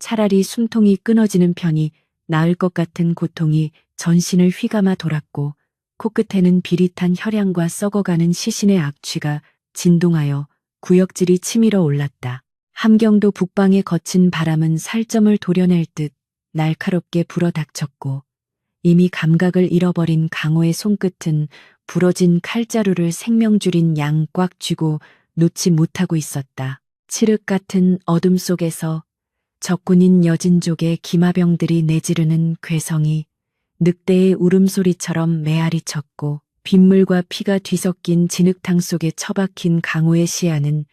차라리 숨통이 끊어지는 편이 나을 것 같은 고통이 전신을 휘감아 돌았고 코끝에는 비릿한 혈향과 썩어가는 시신의 악취가 진동하여 구역질이 치밀어 올랐다. 함경도 북방의 거친 바람은 살점을 도려낼 듯 날카롭게 불어닥쳤고 이미 감각을 잃어버린 강호의 손끝은 부러진 칼자루를 생명줄인 양 꽉 쥐고 놓지 못하고 있었다. 칠흑 같은 어둠 속에서 적군인 여진족의 기마병들이 내지르는 괴성이 늑대의 울음소리처럼 메아리 쳤고 빗물과 피가 뒤섞인 진흙탕 속에 처박힌 강호의 시야는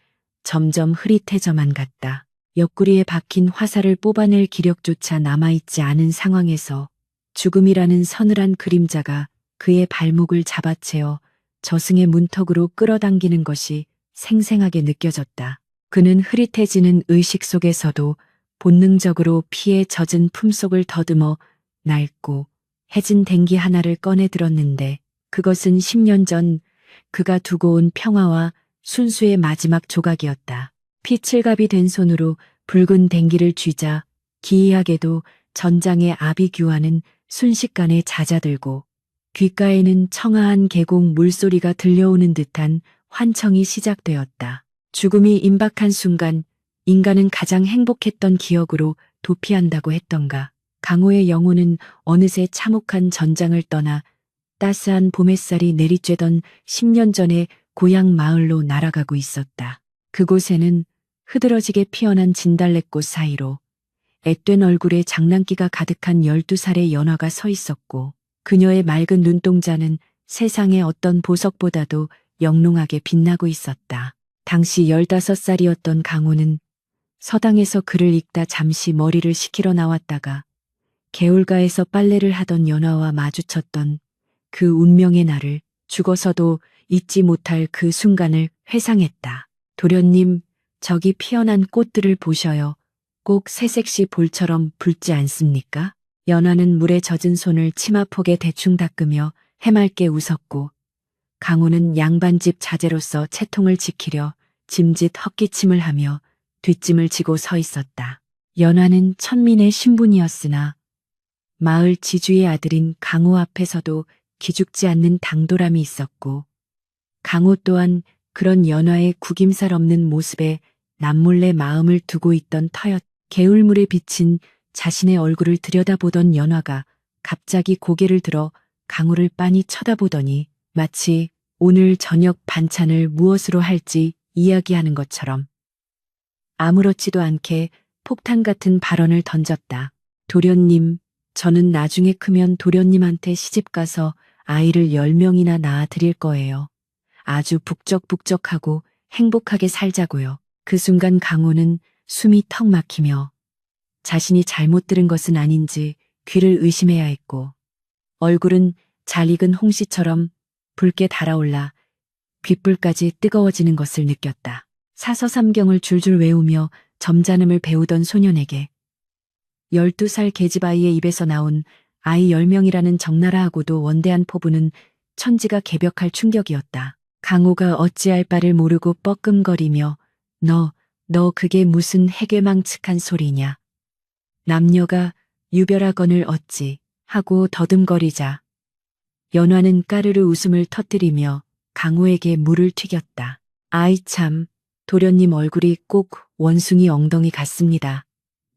점점 흐릿해져만 갔다. 옆구리에 박힌 화살을 뽑아낼 기력조차 남아있지 않은 상황에서 죽음이라는 서늘한 그림자가 그의 발목을 잡아채어 저승의 문턱으로 끌어당기는 것이 생생하게 느껴졌다. 그는 흐릿해지는 의식 속에서도 본능적으로 피에 젖은 품속을 더듬어 낡고 해진 댕기 하나를 꺼내 들었는데 그것은 10년 전 그가 두고 온 평화와 순수의 마지막 조각이었다. 피칠갑이 된 손으로 붉은 댕기를 쥐자 기이하게도 전장의 아비규환은 순식간에 잦아들고 귓가에는 청아한 계곡 물소리가 들려오는 듯한 환청이 시작되었다. 죽음이 임박한 순간 인간은 가장 행복했던 기억으로 도피한다고 했던가. 강호의 영혼은 어느새 참혹한 전장을 떠나 따스한 봄 햇살이 내리쬐던 10년 전의 고향 마을로 날아가고 있었다. 그곳에는 흐드러지게 피어난 진달래꽃 사이로 앳된 얼굴에 장난기가 가득한 12살의 연화가 서 있었고 그녀의 맑은 눈동자는 세상의 어떤 보석보다도 영롱하게 빛나고 있었다. 당시 15살이었던 강호는 서당에서 글을 읽다 잠시 머리를 식히러 나왔다가 개울가에서 빨래를 하던 연화와 마주쳤던 그 운명의 날을 죽어서도 잊지 못할 그 순간을 회상했다. 도련님, 저기 피어난 꽃들을 보셔요. 꼭 새색시 볼처럼 붉지 않습니까? 연화는 물에 젖은 손을 치마폭에 대충 닦으며 해맑게 웃었고 강호는 양반집 자제로서 채통을 지키려 짐짓 헛기침을 하며 뒷짐을 지고 서 있었다. 연화는 천민의 신분이었으나 마을 지주의 아들인 강호 앞에서도 기죽지 않는 당돌함이 있었고 강호 또한 그런 연화의 구김살 없는 모습에 남몰래 마음을 두고 있던 터였. 개울물에 비친 자신의 얼굴을 들여다보던 연화가 갑자기 고개를 들어 강호를 빤히 쳐다보더니 마치 오늘 저녁 반찬을 무엇으로 할지 이야기하는 것처럼 아무렇지도 않게 폭탄 같은 발언을 던졌다. 도련님, 저는 나중에 크면 도련님한테 시집가서 아이를 10명이나 낳아 드릴 거예요. 아주 북적북적하고 행복하게 살자고요. 그 순간 강호는 숨이 턱 막히며 자신이 잘못 들은 것은 아닌지 귀를 의심해야 했고 얼굴은 잘 익은 홍시처럼 붉게 달아올라 귓불까지 뜨거워지는 것을 느꼈다. 사서삼경을 줄줄 외우며 점잖음을 배우던 소년에게 12살 계집아이의 입에서 나온 아이 10명이라는 적나라하고도 원대한 포부는 천지가 개벽할 충격이었다. 강호가 어찌할 바를 모르고 뻐끔거리며 너 그게 무슨 해괴망측한 소리냐. 남녀가 유별하거늘 어찌 하고 더듬거리자 연화는 까르르 웃음을 터뜨리며 강호에게 물을 튀겼다. 아이 참, 도련님 얼굴이 꼭 원숭이 엉덩이 같습니다.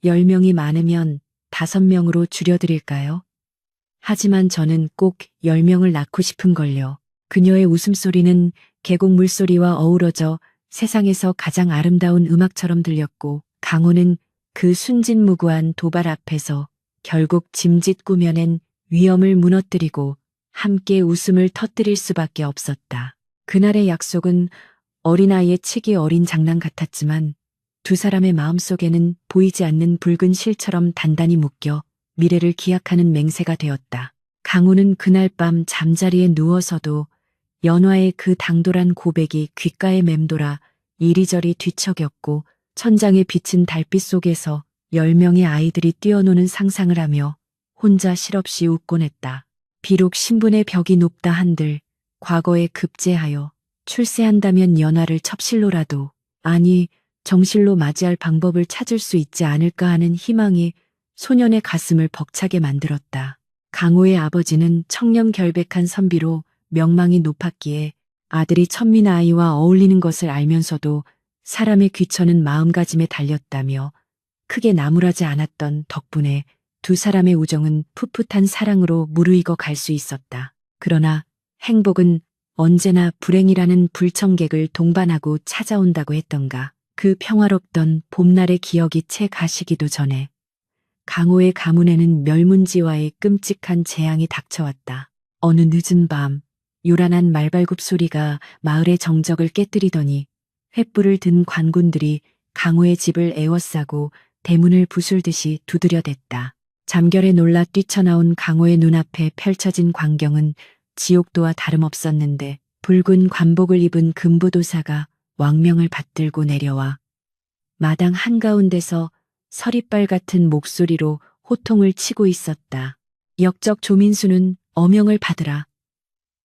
10명이 많으면 5명으로 줄여드릴까요? 하지만 저는 꼭 10명을 낳고 싶은걸요. 그녀의 웃음소리는 계곡 물소리와 어우러져 세상에서 가장 아름다운 음악처럼 들렸고 강호는 그 순진무구한 도발 앞에서 결국 짐짓 꾸며낸 위엄을 무너뜨리고 함께 웃음을 터뜨릴 수밖에 없었다. 그날의 약속은 어린아이의 치기 어린 장난 같았지만 두 사람의 마음속에는 보이지 않는 붉은 실처럼 단단히 묶여 미래를 기약하는 맹세가 되었다. 강호는 그날 밤 잠자리에 누워서도 연화의 그 당돌한 고백이 귓가에 맴돌아 이리저리 뒤척였고 천장에 비친 달빛 속에서 10명의 아이들이 뛰어노는 상상을 하며 혼자 실없이 웃곤 했다. 비록 신분의 벽이 높다 한들 과거에 급제하여 출세한다면 연화를 첩실로라도 아니 정실로 맞이할 방법을 찾을 수 있지 않을까 하는 희망이 소년의 가슴을 벅차게 만들었다. 강호의 아버지는 청렴결백한 선비로 명망이 높았기에 아들이 천민 아이와 어울리는 것을 알면서도 사람의 귀천은 마음가짐에 달렸다며 크게 나무라지 않았던 덕분에 두 사람의 우정은 풋풋한 사랑으로 무르익어 갈 수 있었다. 그러나 행복은 언제나 불행이라는 불청객을 동반하고 찾아온다고 했던가. 그 평화롭던 봄날의 기억이 채 가시기도 전에 강호의 가문에는 멸문지와의 끔찍한 재앙이 닥쳐왔다. 어느 늦은 밤 요란한 말발굽 소리가 마을의 정적을 깨뜨리더니 횃불을 든 관군들이 강호의 집을 에워싸고 대문을 부술듯이 두드려댔다. 잠결에 놀라 뛰쳐나온 강호의 눈앞에 펼쳐진 광경은 지옥도와 다름없었는데 붉은 관복을 입은 금부도사가 왕명을 받들고 내려와 마당 한가운데서 서리빨 같은 목소리로 호통을 치고 있었다. 역적 조민수는 어명을 받으라.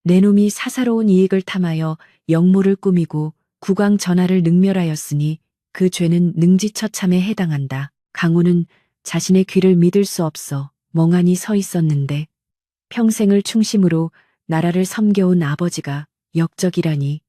내 놈이 사사로운 이익을 탐하여 역모를 꾸미고 국왕 전하를 능멸하였으니 그 죄는 능지처참에 해당한다. 강호는 자신의 귀를 믿을 수 없어 멍하니 서 있었는데 평생을 충심으로 나라를 섬겨온 아버지가 역적이라니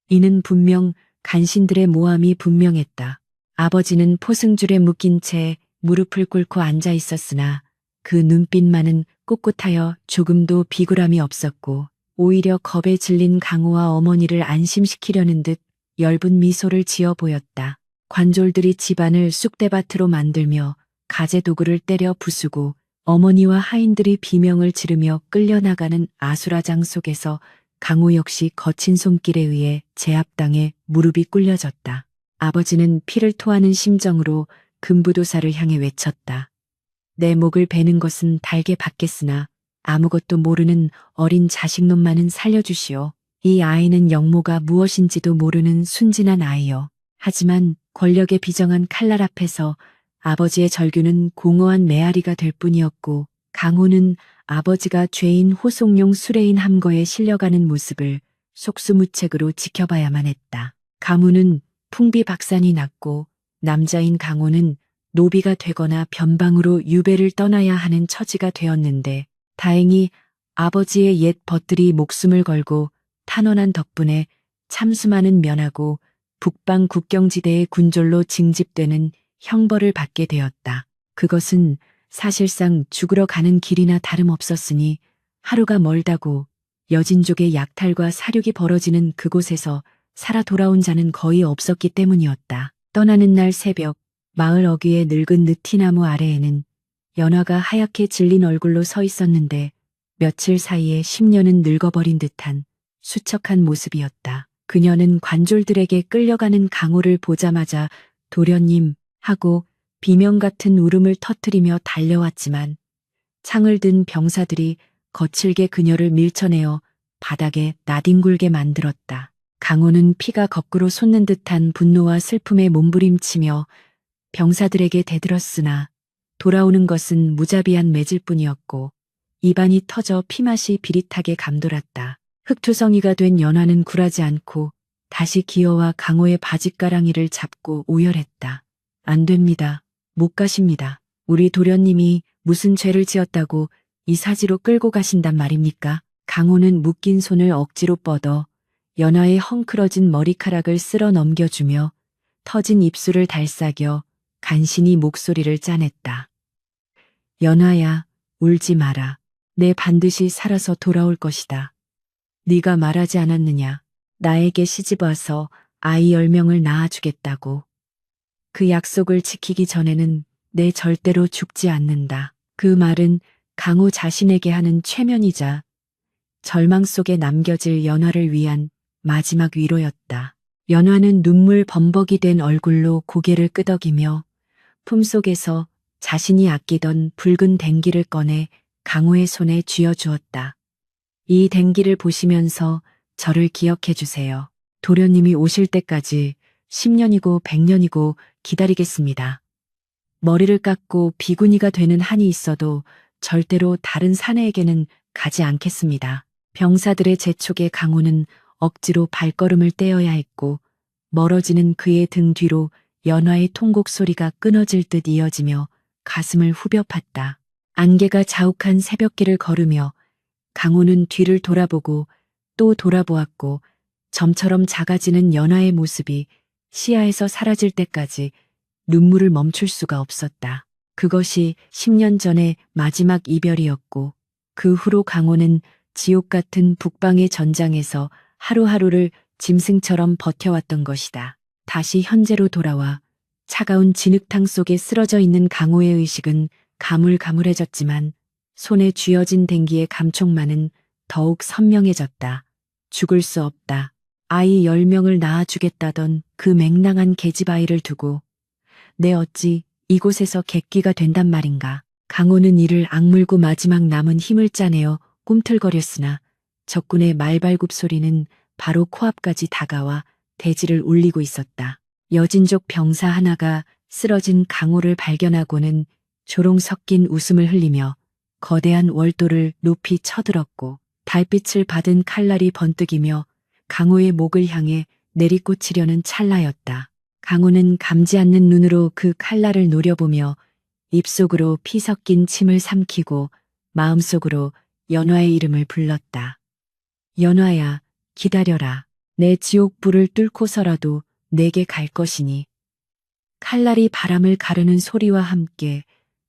이는 분명 간신들의 모함이 분명했다. 아버지는 포승줄에 묶인 채 무릎을 꿇고 앉아 있었으나 그 눈빛만은 꿋꿋하여 조금도 비굴함이 없었고 오히려 겁에 질린 강호와 어머니를 안심시키려는 듯 엷은 미소를 지어 보였다. 관졸들이 집안을 쑥대밭으로 만들며 가재도구를 때려 부수고 어머니와 하인들이 비명을 지르며 끌려나가는 아수라장 속에서 강호 역시 거친 손길에 의해 제압당해 무릎이 꿇려졌다. 아버지는 피를 토하는 심정으로 금부도사를 향해 외쳤다. 내 목을 베는 것은 달게 받겠으나 아무것도 모르는 어린 자식놈만은 살려주시오. 이 아이는 역모가 무엇인지도 모르는 순진한 아이요. 하지만 권력의 비정한 칼날 앞에서 아버지의 절규는 공허한 메아리가 될 뿐이었고 강호는 아버지가 죄인 호송용 수레인 함거에 실려가는 모습을 속수무책으로 지켜봐야만 했다. 가문은 풍비박산이 났고 남자인 강호는 노비가 되거나 변방으로 유배를 떠나야 하는 처지가 되었는데 다행히 아버지의 옛 벗들이 목숨을 걸고 탄원한 덕분에 참수만은 면하고 북방 국경지대의 군졸로 징집되는 형벌을 받게 되었다. 그것은 사실상 죽으러 가는 길이나 다름없었으니 하루가 멀다고 여진족의 약탈과 사륙이 벌어지는 그곳에서 살아 돌아온 자는 거의 없었기 때문이었다. 떠나는 날 새벽 마을 어귀의 늙은 느티나무 아래에는 연화가 하얗게 질린 얼굴로 서 있었는데 며칠 사이에 10년은 늙어버린 듯한 수척한 모습이었다. 그녀는 관졸들에게 끌려가는 강호를 보자마자 도련님 하고 비명 같은 울음을 터뜨리며 달려왔지만 창을 든 병사들이 거칠게 그녀를 밀쳐내어 바닥에 나뒹굴게 만들었다. 강호는 피가 거꾸로 솟는 듯한 분노와 슬픔에 몸부림치며 병사들에게 대들었으나 돌아오는 것은 무자비한 매질 뿐이었고 입안이 터져 피맛이 비릿하게 감돌았다. 흑투성이가 된 연화는 굴하지 않고 다시 기어와 강호의 바짓가랑이를 잡고 오열했다. 안 됩니다. 못 가십니다. 우리 도련님이 무슨 죄를 지었다고 이 사지로 끌고 가신단 말입니까? 강호는 묶인 손을 억지로 뻗어 연화의 헝클어진 머리카락을 쓸어 넘겨주며 터진 입술을 달싸겨 간신히 목소리를 짜냈다. 연화야, 울지 마라. 내 반드시 살아서 돌아올 것이다. 네가 말하지 않았느냐. 나에게 시집와서 아이 10명을 낳아주겠다고. 그 약속을 지키기 전에는 내 절대로 죽지 않는다. 그 말은 강호 자신에게 하는 최면이자 절망 속에 남겨질 연화를 위한 마지막 위로였다. 연화는 눈물 범벅이 된 얼굴로 고개를 끄덕이며 품속에서 자신이 아끼던 붉은 댕기를 꺼내 강호의 손에 쥐어주었다. 이 댕기를 보시면서 저를 기억해 주세요. 도련님이 오실 때까지 10년이고 100년이고 기다리겠습니다. 머리를 깎고 비구니가 되는 한이 있어도 절대로 다른 사내에게는 가지 않겠습니다. 병사들의 재촉에 강호는 억지로 발걸음을 떼어야 했고 멀어지는 그의 등 뒤로 연화의 통곡 소리가 끊어질 듯 이어지며 가슴을 후벼 팠다. 안개가 자욱한 새벽길을 걸으며 강호는 뒤를 돌아보고 또 돌아보았고 점처럼 작아지는 연화의 모습이 시야에서 사라질 때까지 눈물을 멈출 수가 없었다. 그것이 10년 전의 마지막 이별이었고 그 후로 강호는 지옥 같은 북방의 전장에서 하루하루를 짐승처럼 버텨왔던 것이다. 다시 현재로 돌아와 차가운 진흙탕 속에 쓰러져 있는 강호의 의식은 가물가물해졌지만 손에 쥐어진 댕기의 감촉만은 더욱 선명해졌다. 죽을 수 없다. 아이 10명을 낳아주겠다던 그 맹랑한 계집아이를 두고 내 어찌 이곳에서 객기가 된단 말인가. 강호는 이를 악물고 마지막 남은 힘을 짜내어 꿈틀거렸으나 적군의 말발굽 소리는 바로 코앞까지 다가와 대지를 울리고 있었다. 여진족 병사 하나가 쓰러진 강호를 발견하고는 조롱 섞인 웃음을 흘리며 거대한 월도를 높이 쳐들었고 달빛을 받은 칼날이 번뜩이며 강호의 목을 향해 내리꽂히려는 찰나였다. 강호는 감지 않는 눈으로 그 칼날을 노려보며 입속으로 피 섞인 침을 삼키고 마음속으로 연화의 이름을 불렀다. 연화야, 기다려라. 내 지옥불을 뚫고서라도 내게 갈 것이니. 칼날이 바람을 가르는 소리와 함께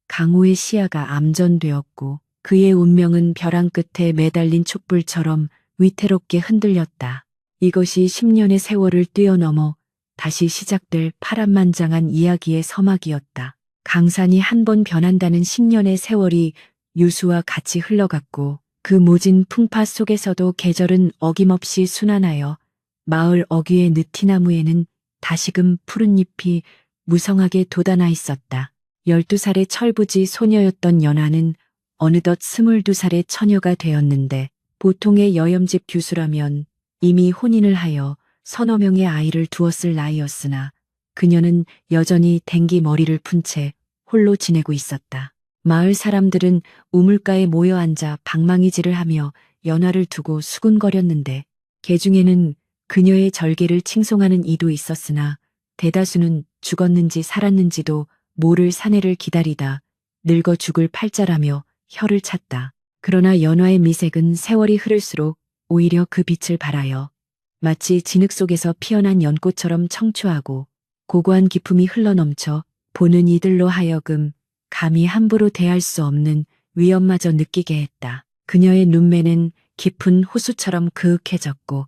강호의 시야가 암전되었고 그의 운명은 벼랑 끝에 매달린 촛불처럼 위태롭게 흔들렸다. 이것이 10년의 세월을 뛰어넘어 다시 시작될 파란만장한 이야기의 서막이었다. 강산이 한 번 변한다는 10년의 세월이 유수와 같이 흘러갔고 그 모진 풍파 속에서도 계절은 어김없이 순환하여 마을 어귀의 느티나무에는 다시금 푸른 잎이 무성하게 돋아나 있었다. 12살의 철부지 소녀였던 연화는 어느덧 22살의 처녀가 되었는데 보통의 여염집 교수라면 이미 혼인을 하여 서너 명의 아이를 두었을 나이였으나 그녀는 여전히 댕기 머리를 푼 채 홀로 지내고 있었다. 마을 사람들은 우물가에 모여 앉아 방망이질을 하며 연화를 두고 수군거렸는데 개 중에는 그녀의 절개를 칭송하는 이도 있었으나 대다수는 죽었는지 살았는지도 모를 사내를 기다리다 늙어 죽을 팔자라며 혀를 찼다. 그러나 연화의 미색은 세월이 흐를수록 오히려 그 빛을 발하여 마치 진흙 속에서 피어난 연꽃처럼 청초하고 고고한 기품이 흘러넘쳐 보는 이들로 하여금 감히 함부로 대할 수 없는 위엄마저 느끼게 했다. 그녀의 눈매는 깊은 호수처럼 그윽해졌고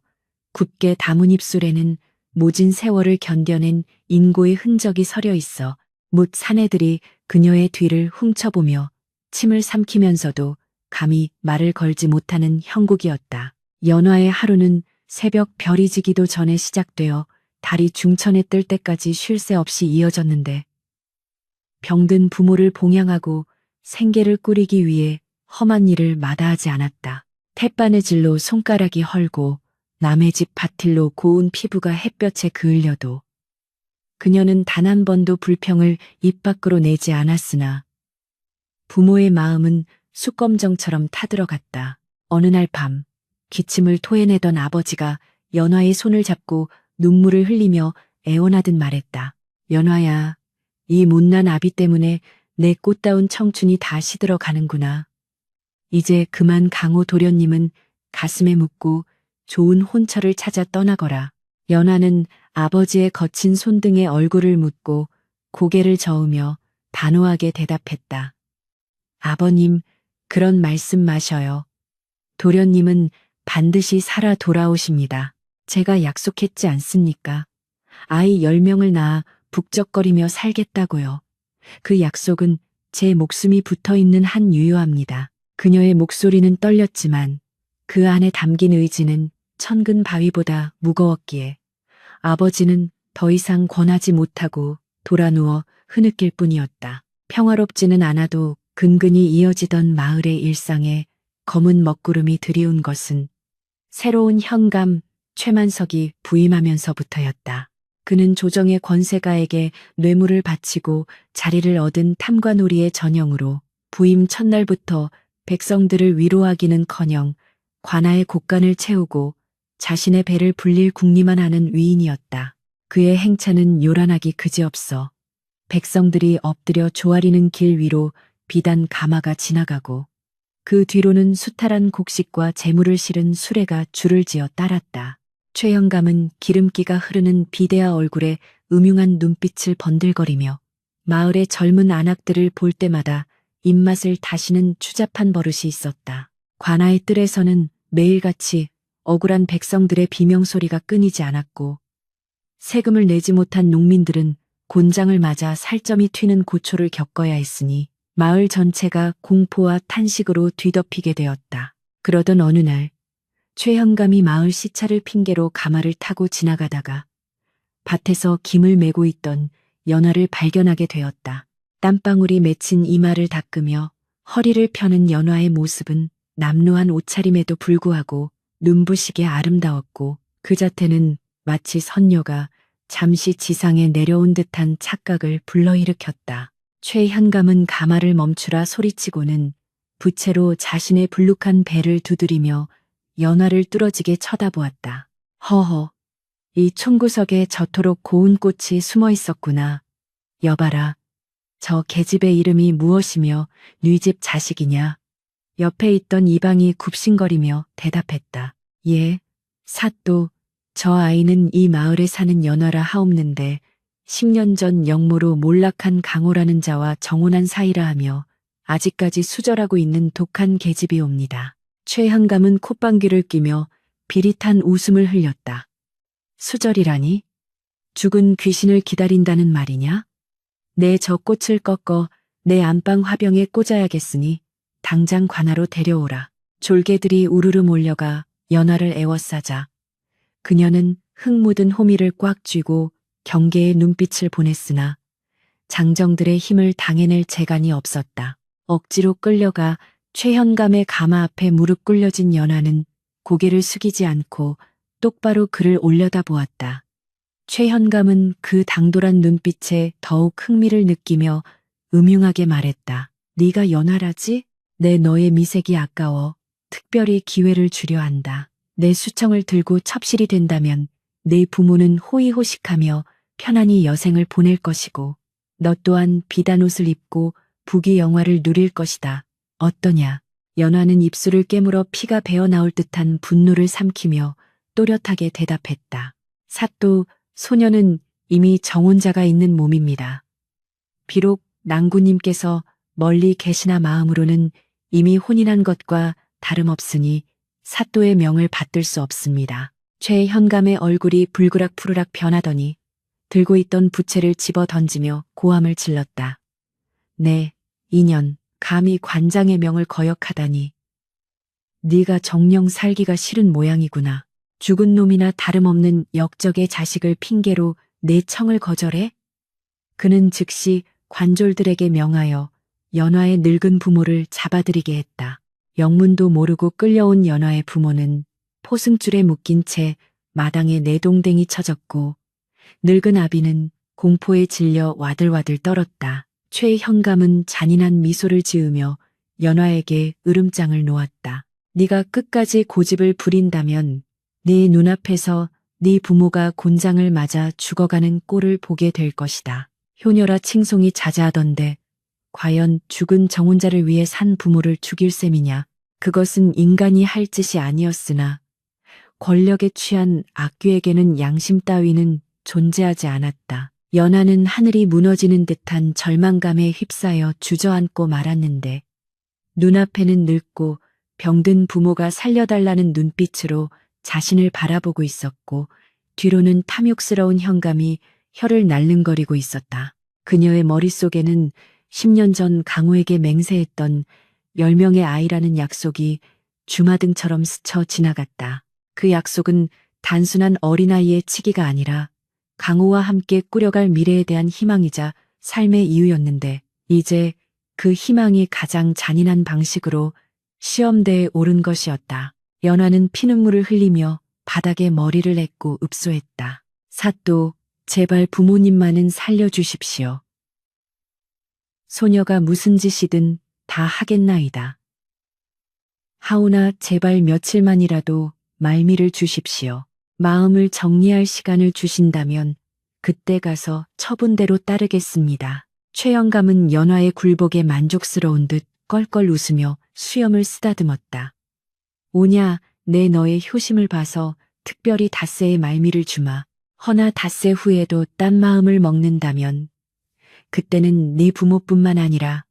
굽게 담은 입술에는 모진 세월을 견뎌낸 인고의 흔적이 서려 있어 뭇 사내들이 그녀의 뒤를 훔쳐보며 침을 삼키면서도 감히 말을 걸지 못하는 형국이었다. 연화의 하루는 새벽 별이 지기도 전에 시작되어 달이 중천에 뜰 때까지 쉴 새 없이 이어졌는데 병든 부모를 봉양하고 생계를 꾸리기 위해 험한 일을 마다하지 않았다. 햇바느질로 손가락이 헐고 남의 집 밭일로 고운 피부가 햇볕에 그을려도 그녀는 단 한 번도 불평을 입 밖으로 내지 않았으나 부모의 마음은 숯검정처럼 타들어갔다. 어느 날 밤 기침을 토해내던 아버지가 연화의 손을 잡고 눈물을 흘리며 애원하듯 말했다. 연화야, 이 못난 아비 때문에 내 꽃다운 청춘이 다 시들어 가는구나. 이제 그만 강호 도련님은 가슴에 묻고 좋은 혼처를 찾아 떠나거라. 연화는 아버지의 거친 손등에 얼굴을 묻고 고개를 저으며 단호하게 대답했다. 아버님, 그런 말씀 마셔요. 도련님은 반드시 살아 돌아오십니다. 제가 약속했지 않습니까? 아이 10명을 낳아 북적거리며 살겠다고요. 그 약속은 제 목숨이 붙어있는 한 유효합니다. 그녀의 목소리는 떨렸지만 그 안에 담긴 의지는 천근 바위보다 무거웠기에 아버지는 더 이상 권하지 못하고 돌아누워 흐느낄 뿐이었다. 평화롭지는 않아도 근근히 이어지던 마을의 일상에 검은 먹구름이 드리운 것은 새로운 현감 최만석이 부임하면서부터였다. 그는 조정의 권세가에게 뇌물을 바치고 자리를 얻은 탐관오리의 전형으로 부임 첫날부터 백성들을 위로하기는커녕 관아의 곡간을 채우고 자신의 배를 불릴 궁리만 하는 위인이었다. 그의 행차는 요란하기 그지없어 백성들이 엎드려 조아리는 길 위로 비단 가마가 지나가고 그 뒤로는 수탈한 곡식과 재물을 실은 수레가 줄을 지어 따랐다. 최현감은 기름기가 흐르는 비대하 얼굴에 음흉한 눈빛을 번들거리며 마을의 젊은 안악들을 볼 때마다 입맛을 다시는 추잡한 버릇이 있었다. 관아의 뜰에서는 매일같이 억울한 백성들의 비명소리가 끊이지 않았고 세금을 내지 못한 농민들은 곤장을 맞아 살점이 튀는 고초를 겪어야 했으니 마을 전체가 공포와 탄식으로 뒤덮이게 되었다. 그러던 어느 날 최현감이 마을 시차를 핑계로 가마를 타고 지나가다가 밭에서 김을 메고 있던 연화를 발견하게 되었다. 땀방울이 맺힌 이마를 닦으며 허리를 펴는 연화의 모습은 남루한 옷차림에도 불구하고 눈부시게 아름다웠고 그 자태는 마치 선녀가 잠시 지상에 내려온 듯한 착각을 불러일으켰다. 최현감은 가마를 멈추라 소리치고는 부채로 자신의 불룩한 배를 두드리며 연화를 뚫어지게 쳐다보았다. 허허, 이 총구석에 저토록 고운 꽃이 숨어 있었구나. 여봐라, 저 계집의 이름이 무엇이며 네 집 자식이냐? 옆에 있던 이방이 굽신거리며 대답했다. 예, 사또, 저 아이는 이 마을에 사는 연화라 하옵는데 10년 전 영모로 몰락한 강호라는 자와 정혼한 사이라 하며 아직까지 수절하고 있는 독한 계집이옵니다. 최현감은 콧방귀를 뀌며 비릿한 웃음을 흘렸다. 수절이라니? 죽은 귀신을 기다린다는 말이냐? 내 저 꽃을 꺾어 내 안방 화병에 꽂아야겠으니 당장 관아로 데려오라. 졸개들이 우르르 몰려가 연화를 애워싸자 그녀는 흙 묻은 호미를 꽉 쥐고 경계의 눈빛을 보냈으나 장정들의 힘을 당해낼 재간이 없었다. 억지로 끌려가 최현감의 가마 앞에 무릎 꿇려진 연화는 고개를 숙이지 않고 똑바로 그를 올려다보았다. 최현감은 그 당돌한 눈빛에 더욱 흥미를 느끼며 음흉하게 말했다. 네가 연화라지? 내 너의 미색이 아까워 특별히 기회를 주려 한다. 내 수청을 들고 첩실이 된다면 네 부모는 호의호식하며 편안히 여생을 보낼 것이고 너 또한 비단 옷을 입고 부귀영화를 누릴 것이다. 어떠냐? 연화는 입술을 깨물어 피가 배어나올 듯한 분노를 삼키며 또렷하게 대답했다. 사또, 소녀는 이미 정혼자가 있는 몸입니다. 비록 낭구님께서 멀리 계시나 마음으로는 이미 혼인한 것과 다름없으니 사또의 명을 받들 수 없습니다. 최현감의 얼굴이 불그락 푸르락 변하더니 들고 있던 부채를 집어 던지며 고함을 질렀다. 네, 인연, 감히 관장의 명을 거역하다니. 네가 정녕 살기가 싫은 모양이구나. 죽은 놈이나 다름없는 역적의 자식을 핑계로 내 청을 거절해? 그는 즉시 관졸들에게 명하여 연화의 늙은 부모를 잡아들이게 했다. 영문도 모르고 끌려온 연화의 부모는 포승줄에 묶인 채 마당에 내동댕이 쳐졌고 늙은 아비는 공포에 질려 와들와들 떨었다. 최현감은 잔인한 미소를 지으며 연화에게 으름장을 놓았다. 네가 끝까지 고집을 부린다면 네 눈앞에서 네 부모가 곤장을 맞아 죽어가는 꼴을 보게 될 것이다. 효녀라 칭송이 자자하던데 과연 죽은 정혼자를 위해 산 부모를 죽일 셈이냐. 그것은 인간이 할 짓이 아니었으나 권력에 취한 악귀에게는 양심 따위는 존재하지 않았다. 연하는 하늘이 무너지는 듯한 절망감에 휩싸여 주저앉고 말았는데 눈앞에는 늙고 병든 부모가 살려달라는 눈빛으로 자신을 바라보고 있었고 뒤로는 탐욕스러운 현감이 혀를 날름거리고 있었다. 그녀의 머릿속에는 10년 전 강호에게 맹세했던 10명의 아이라는 약속이 주마등처럼 스쳐 지나갔다. 그 약속은 단순한 어린아이의 치기가 아니라 강호와 함께 꾸려갈 미래에 대한 희망이자 삶의 이유였는데 이제 그 희망이 가장 잔인한 방식으로 시험대에 오른 것이었다. 연화는 피눈물을 흘리며 바닥에 머리를 얹고 읍소했다. 사또, 제발 부모님만은 살려주십시오. 소녀가 무슨 짓이든 다 하겠나이다. 하오나 제발 며칠만이라도 말미를 주십시오. 마음을 정리할 시간을 주신다면 그때 가서 처분대로 따르겠습니다. 최영감은 연화의 굴복에 만족스러운 듯 껄껄 웃으며 수염을 쓰다듬었다. 오냐, 내 너의 효심을 봐서 특별히 닷새의 말미를 주마. 허나 닷새 후에도 딴 마음을 먹는다면 그때는 네 부모뿐만 아니라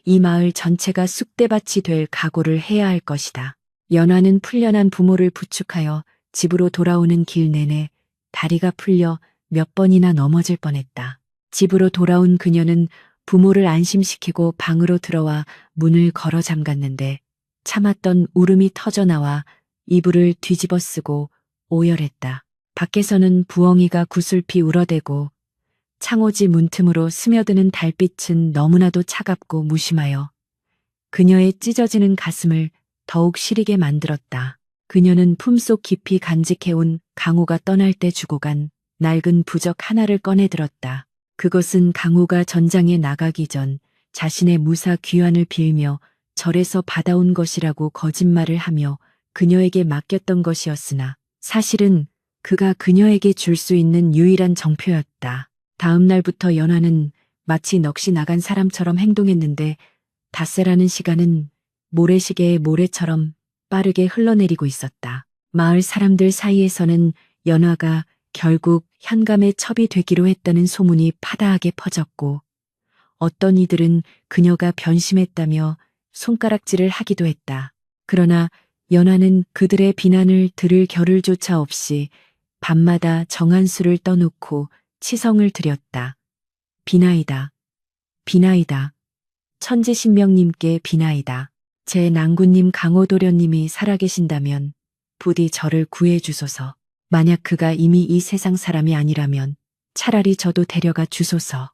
이 마을 전체가 쑥대밭이 될 각오를 해야 할 것이다. 연화는 풀려난 부모를 부축하여 집으로 돌아오는 길 내내 다리가 풀려 몇 번이나 넘어질 뻔했다. 집으로 돌아온 그녀는 부모를 안심시키고 방으로 들어와 문을 걸어 잠갔는데 참았던 울음이 터져나와 이불을 뒤집어 쓰고 오열했다. 밖에서는 부엉이가 구슬피 울어대고 창호지 문틈으로 스며드는 달빛은 너무나도 차갑고 무심하여 그녀의 찢어지는 가슴을 더욱 시리게 만들었다. 그녀는 품속 깊이 간직해온 강호가 떠날 때 주고 간 낡은 부적 하나를 꺼내 들었다. 그것은 강호가 전장에 나가기 전 자신의 무사 귀환을 빌며 절에서 받아온 것이라고 거짓말을 하며 그녀에게 맡겼던 것이었으나 사실은 그가 그녀에게 줄 수 있는 유일한 정표였다. 다음 날부터 연화는 마치 넋이 나간 사람처럼 행동했는데 닷새라는 시간은 모래시계의 모래처럼 빠르게 흘러내리고 있었다. 마을 사람들 사이에서는 연화가 결국 현감의 첩이 되기로 했다는 소문이 파다하게 퍼졌고 어떤 이들은 그녀가 변심했다며 손가락질을 하기도 했다. 그러나 연화는 그들의 비난을 들을 겨를조차 없이 밤마다 정한수를 떠놓고 치성을 드렸다. 비나이다. 비나이다. 천지신명님께 비나이다. 제 낭군님 강호도련님이 살아계신다면 부디 저를 구해주소서. 만약 그가 이미 이 세상 사람이 아니라면 차라리 저도 데려가 주소서.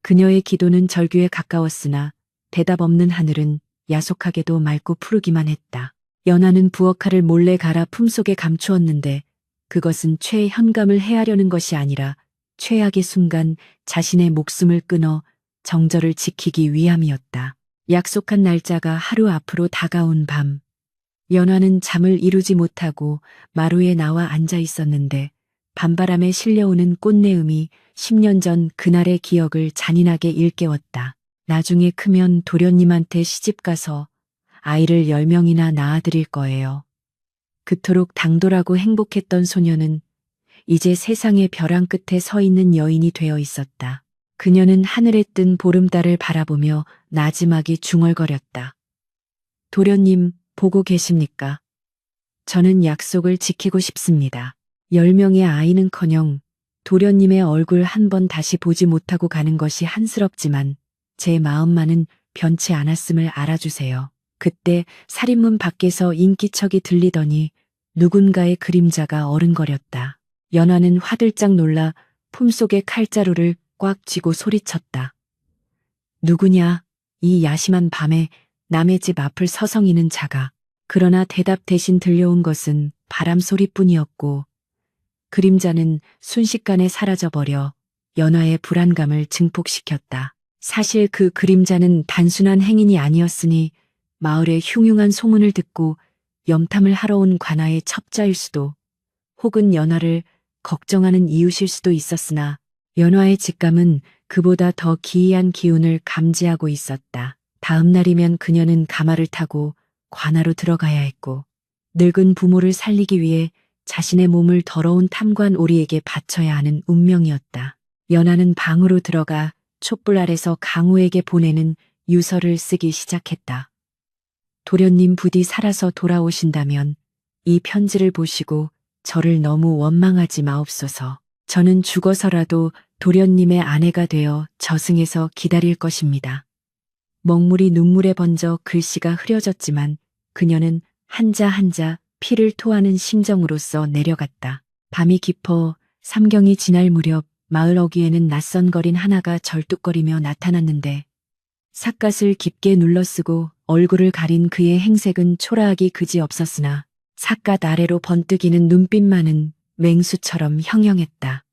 그녀의 기도는 절규에 가까웠으나 대답 없는 하늘은 야속하게도 맑고 푸르기만 했다. 연화는 부엌칼을 몰래 갈아 품속에 감추었는데 그것은 최현감을 해하려는 것이 아니라 최악의 순간 자신의 목숨을 끊어 정절을 지키기 위함이었다. 약속한 날짜가 하루 앞으로 다가온 밤. 연화는 잠을 이루지 못하고 마루에 나와 앉아 있었는데 밤바람에 실려오는 꽃내음이 10년 전 그날의 기억을 잔인하게 일깨웠다. 나중에 크면 도련님한테 시집가서 아이를 10명이나 낳아드릴 거예요. 그토록 당돌하고 행복했던 소녀는 이제 세상의 벼랑 끝에 서 있는 여인이 되어 있었다. 그녀는 하늘에 뜬 보름달을 바라보며 나지막이 중얼거렸다. 도련님, 보고 계십니까? 저는 약속을 지키고 싶습니다. 10명의 아이는커녕 도련님의 얼굴 한 번 다시 보지 못하고 가는 것이 한스럽지만 제 마음만은 변치 않았음을 알아주세요. 그때 살인문 밖에서 인기척이 들리더니 누군가의 그림자가 어른거렸다. 연화는 화들짝 놀라 품속의 칼자루를 꽉 쥐고 소리쳤다. 누구냐? 이 야심한 밤에 남의 집 앞을 서성이는 자가. 그러나 대답 대신 들려온 것은 바람 소리뿐이었고 그림자는 순식간에 사라져버려 연화의 불안감을 증폭시켰다. 사실 그 그림자는 단순한 행인이 아니었으니 마을의 흉흉한 소문을 듣고 염탐을 하러 온 관아의 첩자일 수도 혹은 연화를 걱정하는 이웃일 수도 있었으나 연화의 직감은 그보다 더 기이한 기운을 감지하고 있었다. 다음 날이면 그녀는 가마를 타고 관아로 들어가야 했고 늙은 부모를 살리기 위해 자신의 몸을 더러운 탐관 오리에게 바쳐야 하는 운명이었다. 연화는 방으로 들어가 촛불 아래서 강호에게 보내는 유서를 쓰기 시작했다. 도련님 부디 살아서 돌아오신다면 이 편지를 보시고 저를 너무 원망하지 마옵소서. 저는 죽어서라도 도련님의 아내가 되어 저승에서 기다릴 것입니다. 먹물이 눈물에 번져 글씨가 흐려졌지만 그녀는 한자 한자 피를 토하는 심정으로써 내려갔다. 밤이 깊어 삼경이 지날 무렵 마을 어귀에는 낯선 거린 하나가 절뚝거리며 나타났는데 삿갓을 깊게 눌러쓰고 얼굴을 가린 그의 행색은 초라하기 그지없었으나 삿갓 아래로 번뜩이는 눈빛만은 맹수처럼 형형했다.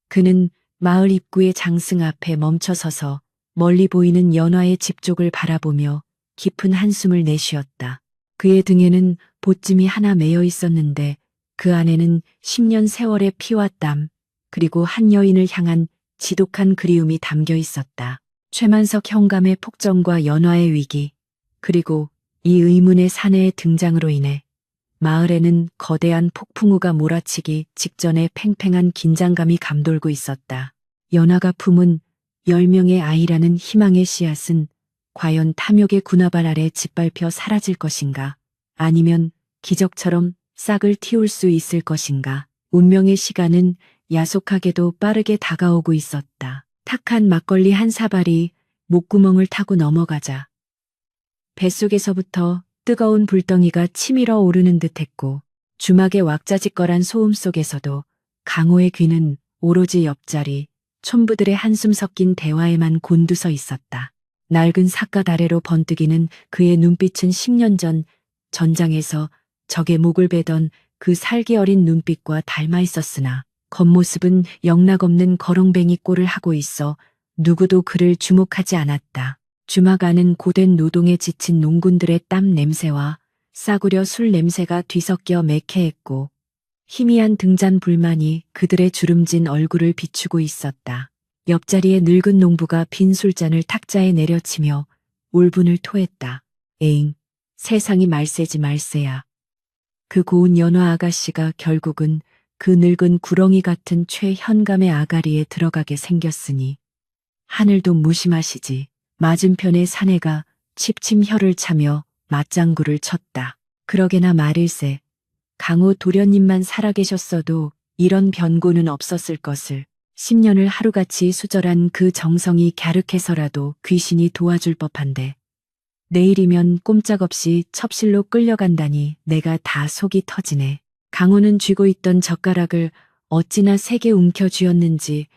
그는 마을 입구의 장승 앞에 멈춰서서 멀리 보이는 연화의 집 쪽을 바라보며 깊은 한숨을 내쉬었다. 그의 등에는 보찜이 하나 매여 있었는데 그 안에는 10년 세월의 피와 땀, 그리고 한 여인을 향한 지독한 그리움이 담겨 있었다. 최만석 현감의 폭정과 연화의 위기, 그리고 이 의문의 사내의 등장으로 인해 마을에는 거대한 폭풍우가 몰아치기 직전에 팽팽한 긴장감이 감돌고 있었다. 연화가 품은 10명의 아이라는 희망의 씨앗은 과연 탐욕의 군화발 아래 짓밟혀 사라질 것인가? 아니면 기적처럼 싹을 틔울 수 있을 것인가? 운명의 시간은 야속하게도 빠르게 다가오고 있었다. 탁한 막걸리 한 사발이 목구멍을 타고 넘어가자 뱃속에서부터 뜨거운 불덩이가 치밀어 오르는 듯했고 주막의 왁자지껄한 소음 속에서도 강호의 귀는 오로지 옆자리 촌부들의 한숨 섞인 대화에만 곤두서 있었다. 낡은 삿갓 아래로 번뜩이는 그의 눈빛은 10년 전 전장에서 적의 목을 베던 그 살기 어린 눈빛과 닮아 있었으나 겉모습은 영락없는 거렁뱅이 꼴을 하고 있어 누구도 그를 주목하지 않았다. 주막 안은 고된 노동에 지친 농군들의 땀 냄새와 싸구려 술 냄새가 뒤섞여 매캐했고 희미한 등잔 불만이 그들의 주름진 얼굴을 비추고 있었다. 옆자리에 늙은 농부가 빈 술잔을 탁자에 내려치며 울분을 토했다. 에잉, 세상이 말세지 말세야. 그 고운 연화 아가씨가 결국은 그 늙은 구렁이 같은 최현감의 아가리에 들어가게 생겼으니 하늘도 무심하시지. 맞은편의 사내가 침침 혀를 차며 맞장구를 쳤다. 그러게나 말일세. 강호 도련님만 살아계셨어도 이런 변고는 없었을 것을. 10년을 하루같이 수절한 그 정성이 갸륵해서라도 귀신이 도와줄 법한데 내일이면 꼼짝없이 첩실로 끌려간다니 내가 다 속이 터지네. 강호는 쥐고 있던 젓가락을 어찌나 세게 움켜쥐었는지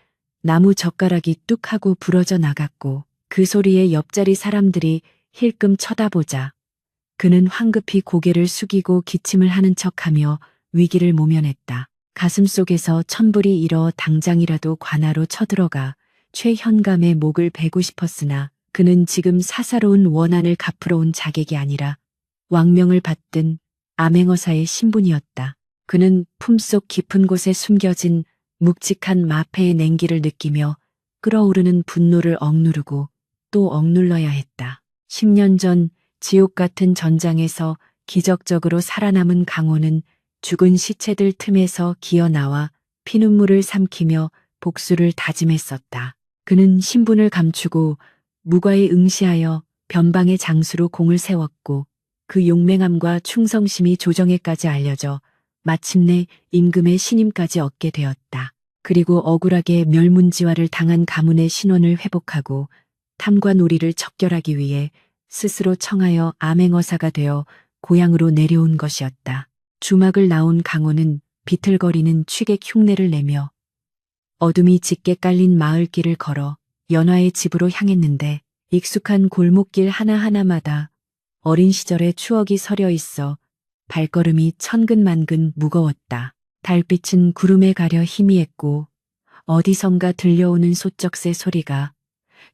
나무 젓가락이 뚝 하고 부러져 나갔고 그 소리에 옆자리 사람들이 힐끔 쳐다보자 그는 황급히 고개를 숙이고 기침을 하는 척하며 위기를 모면했다. 가슴속에서 천불이 일어 당장이라도 관하로 쳐들어가 최현감의 목을 베고 싶었으나 그는 지금 사사로운 원한을 갚으러 온 자객이 아니라 왕명을 받든 암행어사의 신분이었다. 그는 품속 깊은 곳에 숨겨진 묵직한 마패의 냉기를 느끼며 끓어오르는 분노를 억누르고 또 억눌러야 했다. 10년 전 지옥 같은 전장에서 기적적으로 살아남은 강호는 죽은 시체들 틈에서 기어나와 피눈물을 삼키며 복수를 다짐했었다. 그는 신분을 감추고 무과히 응시하여 변방의 장수로 공을 세웠고 그 용맹함과 충성심이 조정에까지 알려져 마침내 임금의 신임까지 얻게 되었다. 그리고 억울하게 멸문지화를 당한 가문의 신원을 회복하고 탐과 놀이를 척결하기 위해 스스로 청하여 암행어사가 되어 고향으로 내려온 것이었다. 주막을 나온 강호는 비틀거리는 취객 흉내를 내며 어둠이 짙게 깔린 마을길을 걸어 연화의 집으로 향했는데 익숙한 골목길 하나하나마다 어린 시절의 추억이 서려 있어 발걸음이 천근만근 무거웠다. 달빛은 구름에 가려 희미했고 어디선가 들려오는 소쩍새 소리가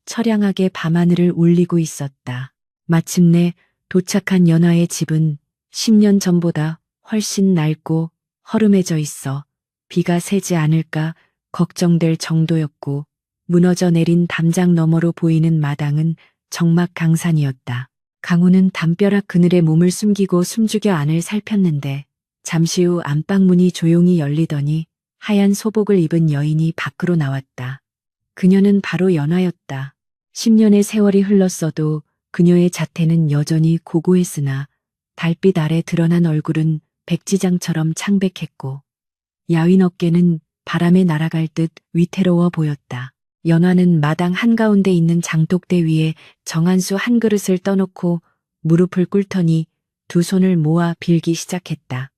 처량하게 밤하늘을 울리고 있었다. 마침내 도착한 연화의 집은 10년 전보다 훨씬 낡고 허름해져 있어 비가 새지 않을까 걱정될 정도였고 무너져 내린 담장 너머로 보이는 마당은 적막강산이었다. 강호는 담벼락 그늘에 몸을 숨기고 숨죽여 안을 살폈는데 잠시 후 안방문이 조용히 열리더니 하얀 소복을 입은 여인이 밖으로 나왔다. 그녀는 바로 연화였다. 10년의 세월이 흘렀어도 그녀의 자태는 여전히 고고했으나 달빛 아래 드러난 얼굴은 백지장처럼 창백했고 야윈 어깨는 바람에 날아갈 듯 위태로워 보였다. 연화는 마당 한가운데 있는 장독대 위에 정한수 한 그릇을 떠놓고 무릎을 꿇더니 두 손을 모아 빌기 시작했다.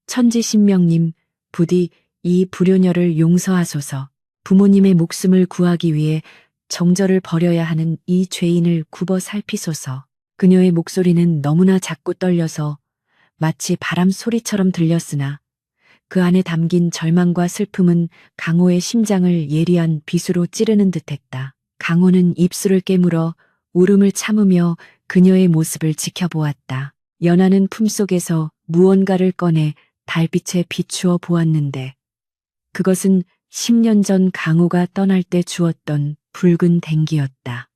천지신명님, 부디 이 불효녀를 용서하소서. 부모님의 목숨을 구하기 위해 정절을 벌여야 하는 이 죄인을 굽어 살피소서. 그녀의 목소리는 너무나 작고 떨려서 마치 바람 소리처럼 들렸으나 그 안에 담긴 절망과 슬픔은 강호의 심장을 예리한 비수로 찌르는 듯했다. 강호는 입술을 깨물어 울음을 참으며 그녀의 모습을 지켜보았다. 연하는 품속에서 무언가를 꺼내 달빛에 비추어 보았는데 그것은 10년 전 강호가 떠날 때 주었던 붉은 댕기였다.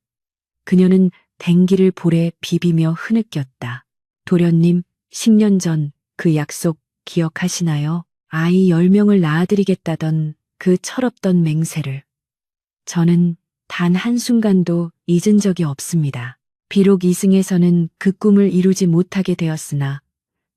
그녀는 댕기를 볼에 비비며 흐느꼈다. 도련님, 10년 전 그 약속 기억하시나요? 아이 10명을 낳아드리겠다던 그 철없던 맹세를. 저는 단 한순간도 잊은 적이 없습니다. 비록 이승에서는 그 꿈을 이루지 못하게 되었으나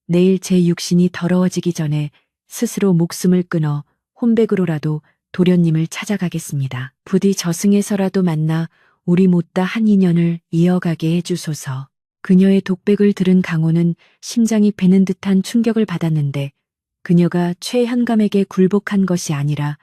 내일 제 육신이 더러워지기 전에 스스로 목숨을 끊어 혼백으로라도 도련님을 찾아가겠습니다. 부디 저승에서라도 만나 우리 못다 한 인연을 이어가게 해주소서. 그녀의 독백을 들은 강호는 심장이 베는 듯한 충격을 받았는데 그녀가 최현감에게 굴복한 것이 아니라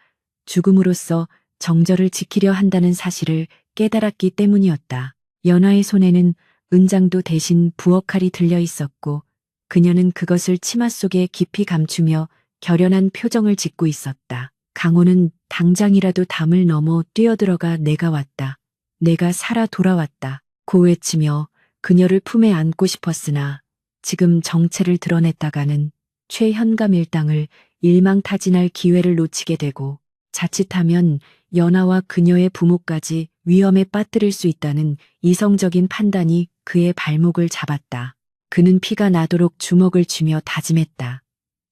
죽음으로써 정절을 지키려 한다는 사실을 깨달았기 때문이었다. 연화의 손에는 은장도 대신 부엌칼이 들려 있었고 그녀는 그것을 치마 속에 깊이 감추며 결연한 표정을 짓고 있었다. 강호는 당장이라도 담을 넘어 뛰어들어가 내가 왔다. 내가 살아 돌아왔다. 고 외치며 그녀를 품에 안고 싶었으나 지금 정체를 드러냈다가는 최현감 일당을 일망타진할 기회를 놓치게 되고 자칫하면 연하와 그녀의 부모까지 위험에 빠뜨릴 수 있다는 이성적인 판단이 그의 발목을 잡았다. 그는 피가 나도록 주먹을 쥐며 다짐했다.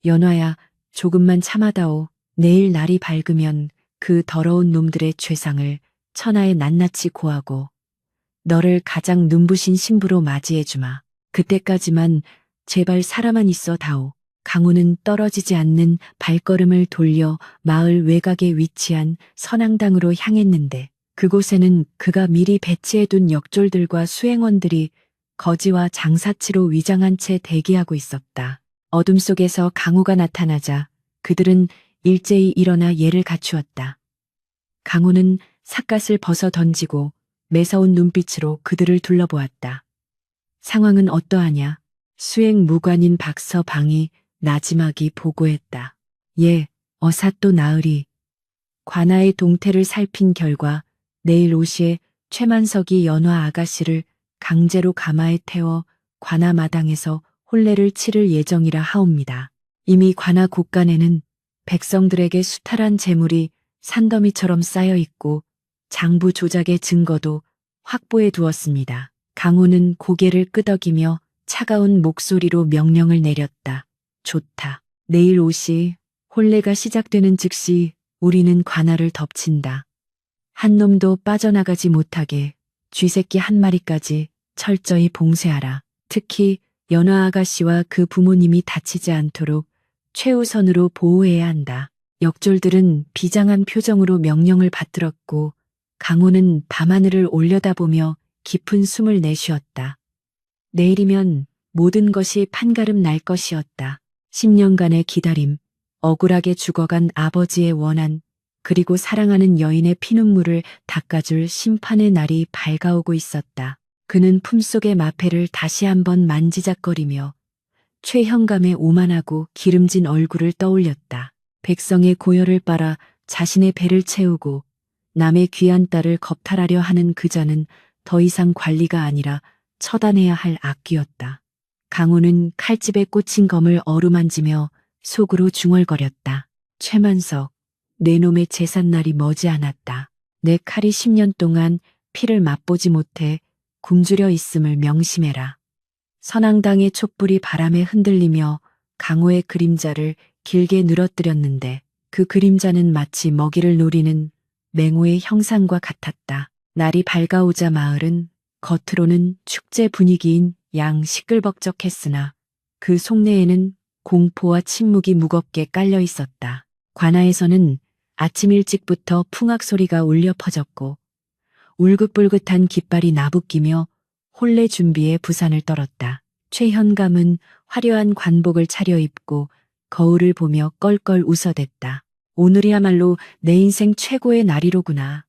연화야, 조금만 참아다오. 내일 날이 밝으면 그 더러운 놈들의 죄상을 천하에 낱낱이 고하고 너를 가장 눈부신 신부로 맞이해주마. 그때까지만 제발 살아만 있어 다오. 강호는 떨어지지 않는 발걸음을 돌려 마을 외곽에 위치한 선앙당으로 향했는데 그곳에는 그가 미리 배치해둔 역졸들과 수행원들이 거지와 장사치로 위장한 채 대기하고 있었다. 어둠 속에서 강호가 나타나자 그들은 일제히 일어나 예를 갖추었다. 강호는 삿갓을 벗어 던지고 매서운 눈빛으로 그들을 둘러보았다. 상황은 어떠하냐? 수행 무관인 박서방이 나지막이 보고했다. 예, 어사또 나으리. 관아의 동태를 살핀 결과 내일 오시에 최만석이 연화 아가씨를 강제로 가마에 태워 관아 마당에서 혼례를 치를 예정이라 하옵니다. 이미 관아 곳간에는 백성들에게 수탈한 재물이 산더미처럼 쌓여 있고 장부 조작의 증거도 확보해 두었습니다. 강호는 고개를 끄덕이며 차가운 목소리로 명령을 내렸다. 좋다. 내일 오시 혼례가 시작되는 즉시 우리는 관아를 덮친다. 한 놈도 빠져나가지 못하게 쥐새끼 한 마리까지 철저히 봉쇄하라. 특히 연화 아가씨와 그 부모님이 다치지 않도록 최우선으로 보호해야 한다. 역졸들은 비장한 표정으로 명령을 받들었고 강호는 밤하늘을 올려다보며 깊은 숨을 내쉬었다. 내일이면 모든 것이 판가름 날 것이었다. 10년간의 기다림, 억울하게 죽어간 아버지의 원한, 그리고 사랑하는 여인의 피눈물을 닦아줄 심판의 날이 밝아오고 있었다. 그는 품속의 마패를 다시 한번 만지작거리며 최현감의 오만하고 기름진 얼굴을 떠올렸다. 백성의 고열을 빨아 자신의 배를 채우고 남의 귀한 딸을 겁탈하려 하는 그자는 더 이상 관리가 아니라 처단해야 할 악귀였다. 강호는 칼집에 꽂힌 검을 어루만지며 속으로 중얼거렸다. 최만석, 내 놈의 제삿날이 머지않았다. 내 칼이 10년 동안 피를 맛보지 못해 굶주려 있음을 명심해라. 선앙당의 촛불이 바람에 흔들리며 강호의 그림자를 길게 늘어뜨렸는데 그 그림자는 마치 먹이를 노리는 맹호의 형상과 같았다. 날이 밝아오자 마을은 겉으로는 축제 분위기인 양 시끌벅적했으나 그 속내에는 공포와 침묵이 무겁게 깔려 있었다. 관아에서는 아침 일찍부터 풍악 소리가 울려 퍼졌고 울긋불긋한 깃발이 나부끼며 혼례 준비에 부산을 떨었다. 최현감은 화려한 관복을 차려입고 거울을 보며 껄껄 웃어댔다. 오늘이야말로 내 인생 최고의 날이로구나.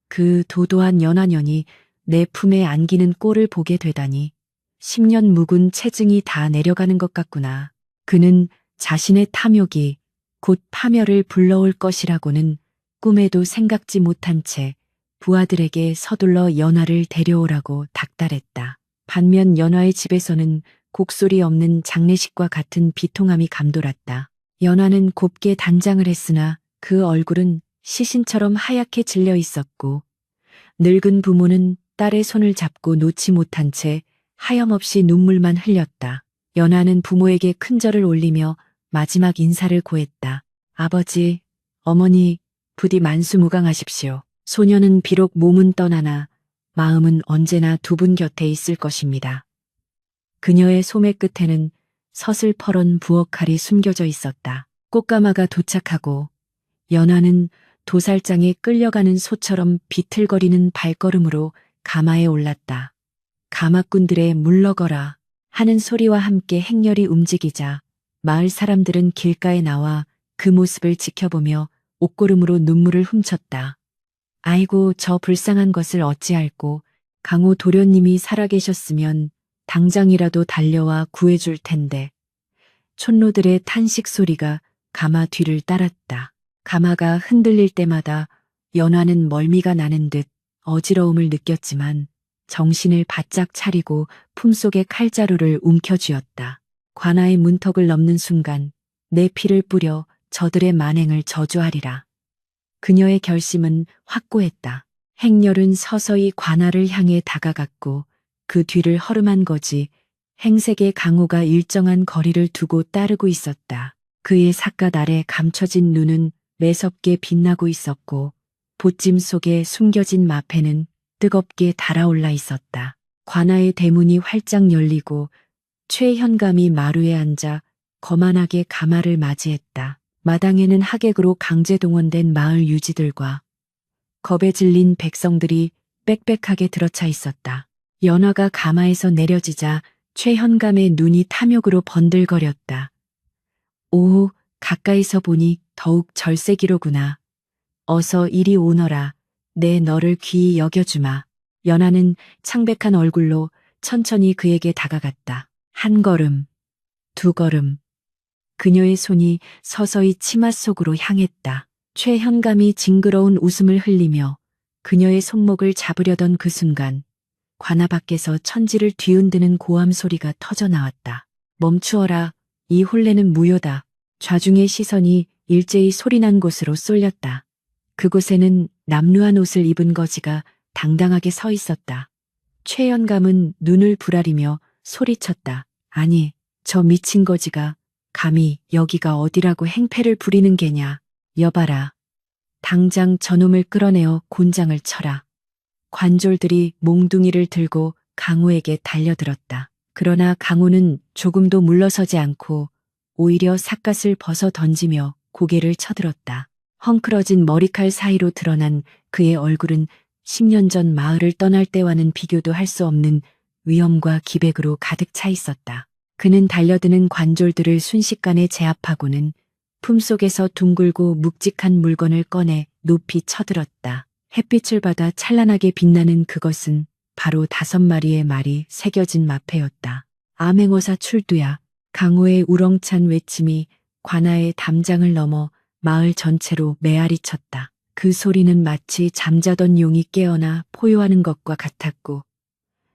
그 도도한 연하년이 내 품에 안기는 꼴을 보게 되다니 10년 묵은 체증이 다 내려가는 것 같구나. 그는 자신의 탐욕이 곧 파멸을 불러올 것이라고는 꿈에도 생각지 못한 채 부하들에게 서둘러 연화를 데려오라고 닥달했다. 반면 연화의 집에서는 곡소리 없는 장례식과 같은 비통함이 감돌았다. 연화는 곱게 단장을 했으나 그 얼굴은 시신처럼 하얗게 질려 있었고 늙은 부모는 딸의 손을 잡고 놓지 못한 채 하염없이 눈물만 흘렸다. 연하는 부모에게 큰절을 올리며 마지막 인사를 고했다. 아버지, 어머니, 부디 만수무강하십시오. 소녀는 비록 몸은 떠나나 마음은 언제나 두 분 곁에 있을 것입니다. 그녀의 소매 끝에는 서슬퍼런 부엌칼이 숨겨져 있었다. 꽃가마가 도착하고 연하는 도살장에 끌려가는 소처럼 비틀거리는 발걸음으로 가마에 올랐다. 가마꾼들의 물러거라 하는 소리와 함께 행렬이 움직이자 마을 사람들은 길가에 나와 그 모습을 지켜보며 옷고름으로 눈물을 훔쳤다. 아이고, 저 불쌍한 것을 어찌할꼬. 강호 도련님이 살아계셨으면 당장이라도 달려와 구해줄 텐데. 촌노들의 탄식 소리가 가마 뒤를 따랐다. 가마가 흔들릴 때마다 연화는 멀미가 나는 듯 어지러움을 느꼈지만 정신을 바짝 차리고 품속의 칼자루를 움켜쥐었다. 관아의 문턱을 넘는 순간 내 피를 뿌려 저들의 만행을 저주하리라. 그녀의 결심은 확고했다. 행렬은 서서히 관아를 향해 다가갔고 그 뒤를 허름한 거지 행색의 강호가 일정한 거리를 두고 따르고 있었다. 그의 삿갓 아래 감춰진 눈은 매섭게 빛나고 있었고 보찜 속에 숨겨진 마패는 뜨겁게 달아올라 있었다. 관아의 대문이 활짝 열리고 최현감이 마루에 앉아 거만하게 가마를 맞이했다. 마당에는 하객으로 강제 동원된 마을 유지들과 겁에 질린 백성들이 빽빽하게 들어차 있었다. 연화가 가마에서 내려지자 최현감의 눈이 탐욕으로 번들거렸다. 오, 가까이서 보니 더욱 절세기로구나. 어서 이리 오너라. 내 너를 귀히 여겨주마. 연하는 창백한 얼굴로 천천히 그에게 다가갔다. 한 걸음, 두 걸음. 그녀의 손이 서서히 치마 속으로 향했다. 최현감이 징그러운 웃음을 흘리며 그녀의 손목을 잡으려던 그 순간 관아 밖에서 천지를 뒤흔드는 고함 소리가 터져 나왔다. 멈추어라. 이 혼례는 무효다. 좌중의 시선이 일제히 소리난 곳으로 쏠렸다. 그곳에는 남루한 옷을 입은 거지가 당당하게 서 있었다. 최연감은 눈을 부라리며 소리쳤다. 아니, 저 미친 거지가 감히 여기가 어디라고 행패를 부리는 게냐. 여봐라. 당장 저놈을 끌어내어 곤장을 쳐라. 관졸들이 몽둥이를 들고 강호에게 달려들었다. 그러나 강호는 조금도 물러서지 않고 오히려 삿갓을 벗어 던지며 고개를 쳐들었다. 헝클어진 머리칼 사이로 드러난 그의 얼굴은 10년 전 마을을 떠날 때와는 비교도 할 수 없는 위엄과 기백으로 가득 차 있었다. 그는 달려드는 관졸들을 순식간에 제압하고는 품속에서 둥글고 묵직한 물건을 꺼내 높이 쳐들었다. 햇빛을 받아 찬란하게 빛나는 그것은 바로 5마리의 말이 새겨진 마패였다. 암행어사 출두야. 강호의 우렁찬 외침이 관아의 담장을 넘어 마을 전체로 메아리 쳤다. 그 소리는 마치 잠자던 용이 깨어나 포효하는 것과 같았고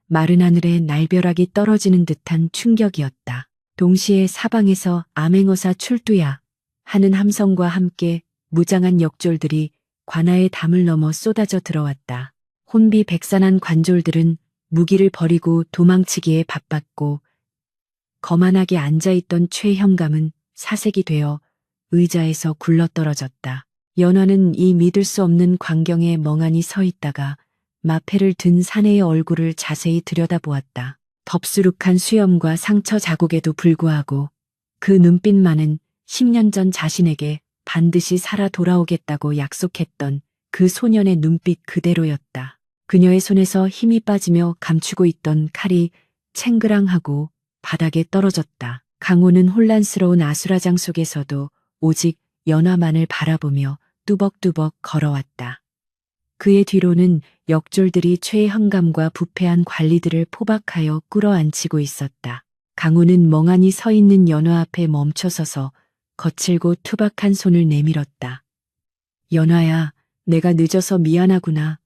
마른 하늘에 날벼락이 떨어지는 듯한 충격이었다. 동시에 사방에서 암행어사 출두야 하는 함성과 함께 무장한 역졸들이 관아의 담을 넘어 쏟아져 들어왔다. 혼비백산한 관졸들은 무기를 버리고 도망치기에 바빴고 거만하게 앉아있던 최현감은 사색이 되어 의자에서 굴러떨어졌다. 연화는 이 믿을 수 없는 광경에 멍하니 서 있다가 마패를 든 사내의 얼굴을 자세히 들여다보았다. 덥수룩한 수염과 상처 자국에도 불구하고 그 눈빛만은 10년 전 자신에게 반드시 살아 돌아오겠다고 약속했던 그 소년의 눈빛 그대로였다. 그녀의 손에서 힘이 빠지며 감추고 있던 칼이 챙그랑하고 바닥에 떨어졌다. 강호는 혼란스러운 아수라장 속에서도 오직 연화만을 바라보며 뚜벅뚜벅 걸어왔다. 그의 뒤로는 역졸들이 최현감과 부패한 관리들을 포박하여 끌어안치고 있었다. 강호는 멍하니 서 있는 연화 앞에 멈춰서서 거칠고 투박한 손을 내밀었다. 연화야, 내가 늦어서 미안하구나.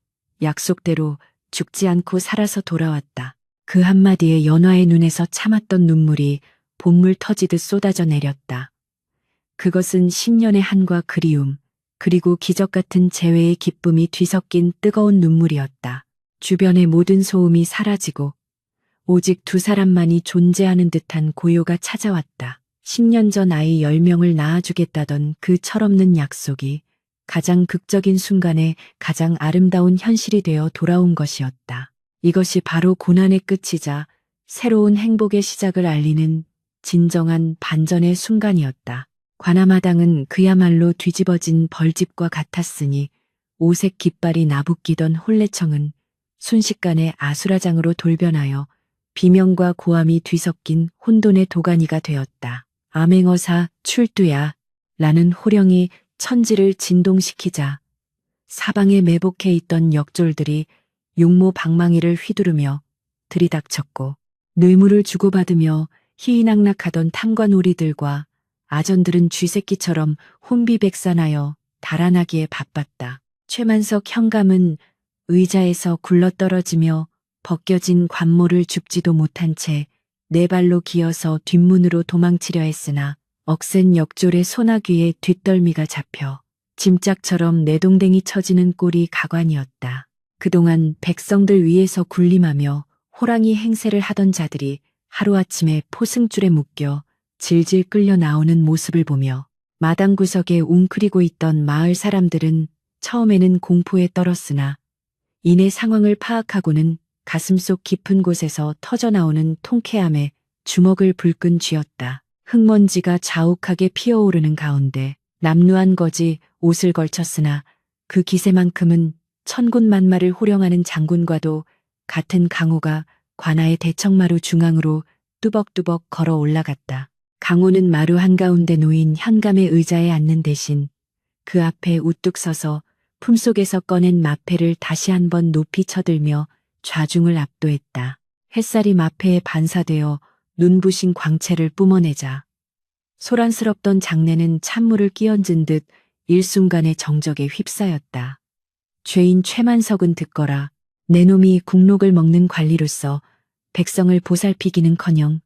약속대로 죽지 않고 살아서 돌아왔다. 그 한마디에 연화의 눈에서 참았던 눈물이 봇물 터지듯 쏟아져 내렸다. 그것은 10년의 한과 그리움, 그리고 기적 같은 재회의 기쁨이 뒤섞인 뜨거운 눈물이었다. 주변의 모든 소음이 사라지고 오직 두 사람만이 존재하는 듯한 고요가 찾아왔다. 10년 전 아이 10명을 낳아주겠다던 그 철없는 약속이 가장 극적인 순간에 가장 아름다운 현실이 되어 돌아온 것이었다. 이것이 바로 고난의 끝이자 새로운 행복의 시작을 알리는 진정한 반전의 순간이었다. 관아마당은 그야말로 뒤집어진 벌집과 같았으니 오색 깃발이 나부끼던 혼례청은 순식간에 아수라장으로 돌변하여 비명과 고함이 뒤섞인 혼돈의 도가니가 되었다. 암행어사 출두야 라는 호령이 천지를 진동시키자 사방에 매복해 있던 역졸들이 용모방망이를 휘두르며 들이닥쳤고 뇌물을 주고받으며 희희낙낙하던 탐관오리들과 아전들은 쥐새끼처럼 혼비백산하여 달아나기에 바빴다. 최만석 현감은 의자에서 굴러떨어지며 벗겨진 관모를 줍지도 못한 채 네 발로 기어서 뒷문으로 도망치려 했으나 억센 역졸의 소나귀에 뒷덜미가 잡혀 짐짝처럼 내동댕이 쳐지는 꼴이 가관이었다. 그동안 백성들 위에서 군림하며 호랑이 행세를 하던 자들이 하루아침에 포승줄에 묶여 질질 끌려 나오는 모습을 보며 마당 구석에 웅크리고 있던 마을 사람들은 처음에는 공포에 떨었으나 이내 상황을 파악하고는 가슴속 깊은 곳에서 터져나오는 통쾌함에 주먹을 불끈 쥐었다. 흙먼지가 자욱하게 피어오르는 가운데 남루한 거지 옷을 걸쳤으나 그 기세만큼은 천군만마를 호령하는 장군과도 같은 강호가 관아의 대청마루 중앙으로 뚜벅뚜벅 걸어 올라갔다. 강호는 마루 한가운데 놓인 현감의 의자에 앉는 대신 그 앞에 우뚝 서서 품속에서 꺼낸 마패를 다시 한번 높이 쳐들며 좌중을 압도했다. 햇살이 마패에 반사되어 눈부신 광채를 뿜어내자 소란스럽던 장내는 찬물을 끼얹은 듯 일순간의 정적에 휩싸였다. 죄인 최만석은 듣거라. 내 놈이 국록을 먹는 관리로서 백성을 보살피기는커녕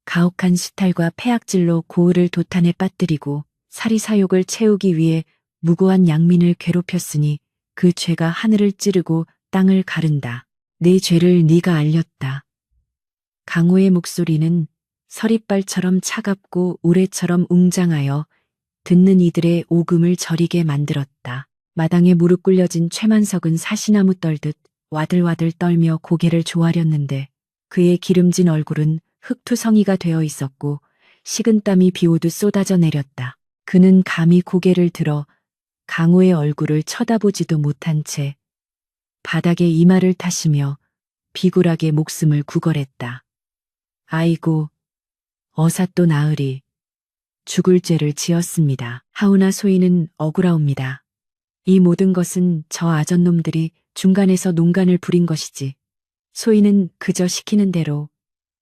가혹한 수탈과 폐악질로 고을을 도탄에 빠뜨리고 사리사욕을 채우기 위해 무고한 양민을 괴롭혔으니 그 죄가 하늘을 찌르고 땅을 가른다. 내 죄를 네가 알렸다. 강호의 목소리는 서리발처럼 차갑고 우레처럼 웅장하여 듣는 이들의 오금을 저리게 만들었다. 마당에 무릎 꿇려진 최만석은 사시나무 떨듯 와들와들 떨며 고개를 조아렸는데 그의 기름진 얼굴은 흙투성이가 되어 있었고 식은땀이 비오듯 쏟아져 내렸다. 그는 감히 고개를 들어 강호의 얼굴을 쳐다보지도 못한 채 바닥에 이마를 타시며 비굴하게 목숨을 구걸했다. 아이고, 어사 또 나으리. 죽을 죄를 지었습니다. 하오나 소인은 억울하옵니다. 이 모든 것은 저 아전놈들이 중간에서 농간을 부린 것이지. 소인은 그저 시키는 대로,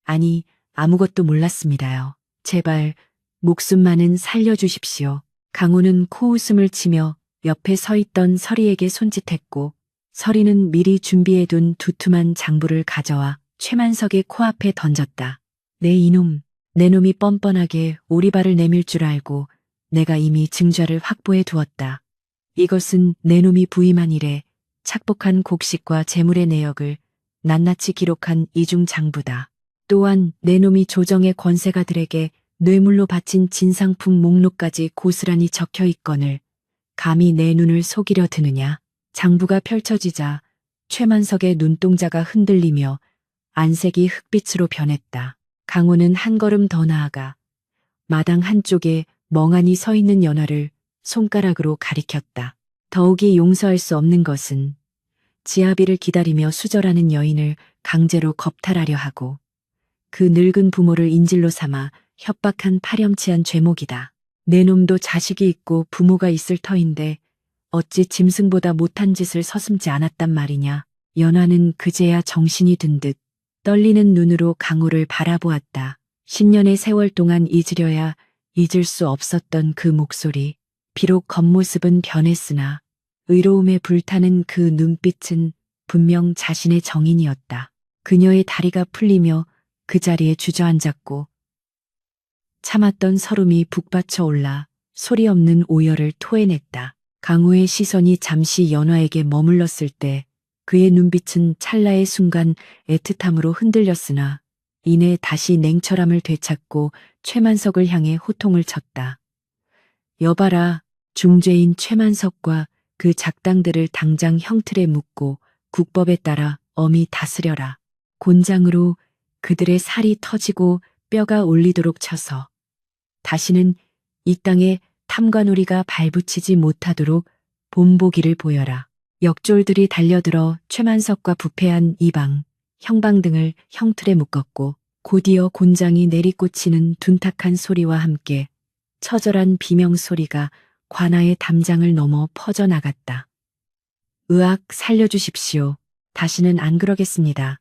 아니 아무것도 몰랐습니다요. 제발 목숨만은 살려주십시오. 강호는 코웃음을 치며 옆에 서 있던 서리에게 손짓했고 서리는 미리 준비해둔 두툼한 장부를 가져와 최만석의 코앞에 던졌다. 내 이놈, 내 놈이 뻔뻔하게 오리발을 내밀 줄 알고 내가 이미 증좌를 확보해 두었다. 이것은 내 놈이 부임한 이래 착복한 곡식과 재물의 내역을 낱낱이 기록한 이중 장부다. 또한 내 놈이 조정의 권세가들에게 뇌물로 바친 진상품 목록까지 고스란히 적혀 있거늘 감히 내 눈을 속이려 드느냐. 장부가 펼쳐지자 최만석의 눈동자가 흔들리며 안색이 흑빛으로 변했다. 강호는 한 걸음 더 나아가 마당 한쪽에 멍하니 서 있는 연화를 손가락으로 가리켰다. 더욱이 용서할 수 없는 것은 지아비를 기다리며 수절하는 여인을 강제로 겁탈하려 하고 그 늙은 부모를 인질로 삼아 협박한 파렴치한 죄목이다. 내 놈도 자식이 있고 부모가 있을 터인데 어찌 짐승보다 못한 짓을 서슴지 않았단 말이냐. 연화는 그제야 정신이 든 듯 떨리는 눈으로 강호를 바라보았다. 10년의 세월 동안 잊으려야 잊을 수 없었던 그 목소리. 비록 겉모습은 변했으나 의로움에 불타는 그 눈빛은 분명 자신의 정인이었다. 그녀의 다리가 풀리며 그 자리에 주저앉았고 참았던 설움이 북받쳐 올라 소리 없는 오열을 토해냈다. 강호의 시선이 잠시 연화에게 머물렀을 때 그의 눈빛은 찰나의 순간 애틋함으로 흔들렸으나 이내 다시 냉철함을 되찾고 최만석을 향해 호통을 쳤다. 여봐라, 중죄인 최만석과 그 작당들을 당장 형틀에 묶고 국법에 따라 엄히 다스려라. 곤장으로 그들의 살이 터지고 뼈가 올리도록 쳐서 다시는 이 땅에 탐관오리가 발붙이지 못하도록 본보기를 보여라. 역졸들이 달려들어 최만석과 부패한 이방, 형방 등을 형틀에 묶었고 곧이어 곤장이 내리꽂히는 둔탁한 소리와 함께 처절한 비명소리가 관아의 담장을 넘어 퍼져나갔다. 으악, 살려주십시오. 다시는 안 그러겠습니다.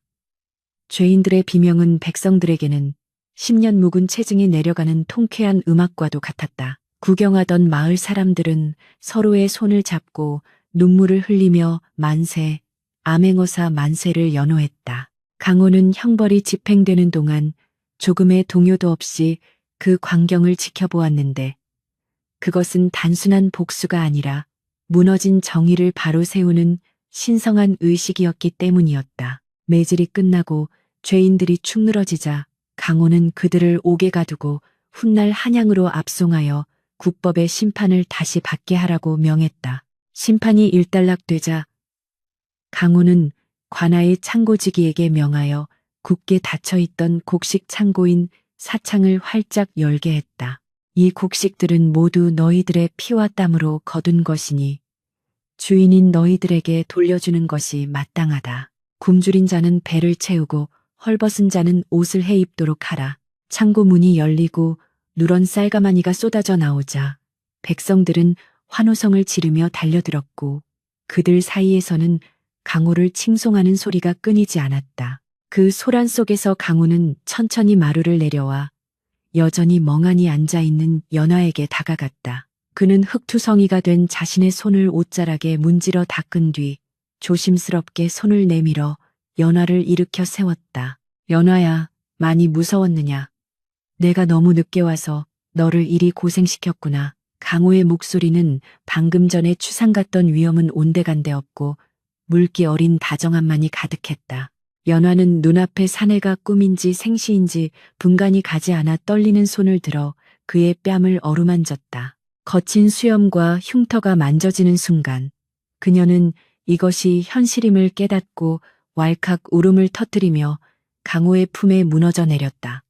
죄인들의 비명은 백성들에게는 10년 묵은 체증이 내려가는 통쾌한 음악과도 같았다. 구경하던 마을 사람들은 서로의 손을 잡고 눈물을 흘리며 만세, 암행어사 만세를 연호했다. 강호는 형벌이 집행되는 동안 조금의 동요도 없이 그 광경을 지켜보았는데 그것은 단순한 복수가 아니라 무너진 정의를 바로 세우는 신성한 의식이었기 때문이었다. 매질이 끝나고 죄인들이 축 늘어지자 강호는 그들을 옥에 가두고 훗날 한양으로 압송하여 국법의 심판을 다시 받게 하라고 명했다. 심판이 일단락되자 강호는 관아의 창고지기에게 명하여 굳게 닫혀있던 곡식 창고인 사창을 활짝 열게 했다. 이 곡식들은 모두 너희들의 피와 땀으로 거둔 것이니 주인인 너희들에게 돌려주는 것이 마땅하다. 굶주린 자는 배를 채우고 헐벗은 자는 옷을 해입도록 하라. 창고 문이 열리고 누런 쌀가마니가 쏟아져 나오자 백성들은 환호성을 지르며 달려들었고 그들 사이에서는 강호를 칭송하는 소리가 끊이지 않았다. 그 소란 속에서 강호는 천천히 마루를 내려와 여전히 멍하니 앉아있는 연화에게 다가갔다. 그는 흙투성이가 된 자신의 손을 옷자락에 문질러 닦은 뒤 조심스럽게 손을 내밀어 연화를 일으켜 세웠다. 연화야, 많이 무서웠느냐? 내가 너무 늦게 와서 너를 이리 고생시켰구나. 강호의 목소리는 방금 전에 추상 같던 위험은 온데간데 없고 물기 어린 다정함만이 가득했다. 연화는 눈앞에 사내가 꿈인지 생시인지 분간이 가지 않아 떨리는 손을 들어 그의 뺨을 어루만졌다. 거친 수염과 흉터가 만져지는 순간 그녀는 이것이 현실임을 깨닫고 왈칵 울음을 터뜨리며 강호의 품에 무너져 내렸다.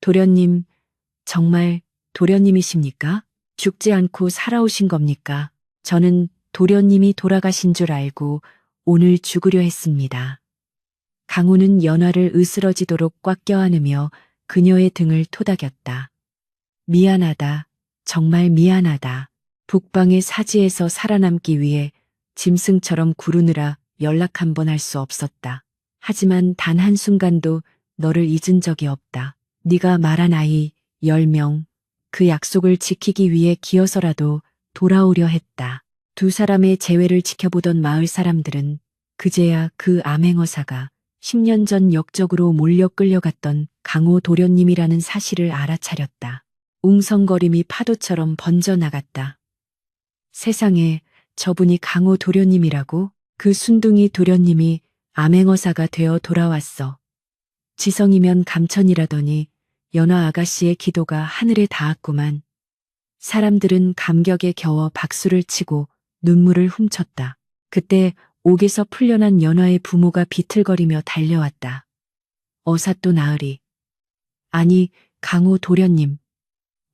도련님, 정말 도련님이십니까? 죽지 않고 살아오신 겁니까? 저는 도련님이 돌아가신 줄 알고 오늘 죽으려 했습니다. 강호는 연화를 으스러지도록 꽉 껴안으며 그녀의 등을 토닥였다. 미안하다. 정말 미안하다. 북방의 사지에서 살아남기 위해 짐승처럼 구르느라 연락 한 번 할 수 없었다. 하지만 단 한순간도 너를 잊은 적이 없다. 네가 말한 아이 10명, 그 약속을 지키기 위해 기어서라도 돌아오려 했다. 두 사람의 재회를 지켜보던 마을 사람들은 그제야 그 암행어사가 10년 전 역적으로 몰려 끌려갔던 강호 도련님이라는 사실을 알아차렸다. 웅성거림이 파도처럼 번져나갔다. 세상에, 저분이 강호 도련님이라고? 그 순둥이 도련님이 암행어사가 되어 돌아왔어. 지성이면 감천이라더니 연화 아가씨의 기도가 하늘에 닿았구만. 사람들은 감격에 겨워 박수를 치고 눈물을 훔쳤다. 그때 옥에서 풀려난 연화의 부모가 비틀거리며 달려왔다. 어사 또 나으리. 아니, 강호 도련님.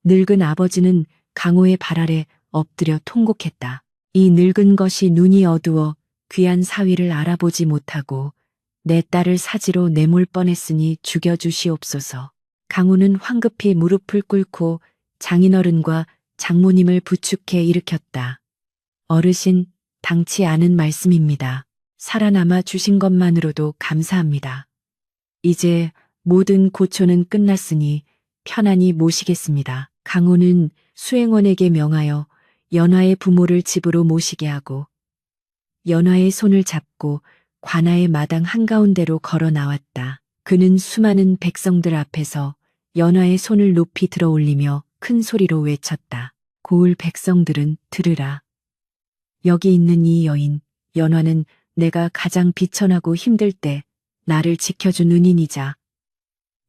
늙은 아버지는 강호의 발 아래 엎드려 통곡했다. 이 늙은 것이 눈이 어두워 귀한 사위를 알아보지 못하고 내 딸을 사지로 내몰 뻔했으니 죽여주시옵소서. 강호는 황급히 무릎을 꿇고 장인어른과 장모님을 부축해 일으켰다. 어르신, 당치 않은 말씀입니다. 살아남아 주신 것만으로도 감사합니다. 이제 모든 고초는 끝났으니 편안히 모시겠습니다. 강호는 수행원에게 명하여 연화의 부모를 집으로 모시게 하고 연화의 손을 잡고 관아의 마당 한가운데로 걸어 나왔다. 그는 수많은 백성들 앞에서 연화의 손을 높이 들어 올리며 큰 소리로 외쳤다. 고을 백성들은 들으라. 여기 있는 이 여인, 연화는 내가 가장 비천하고 힘들 때 나를 지켜준 은인이자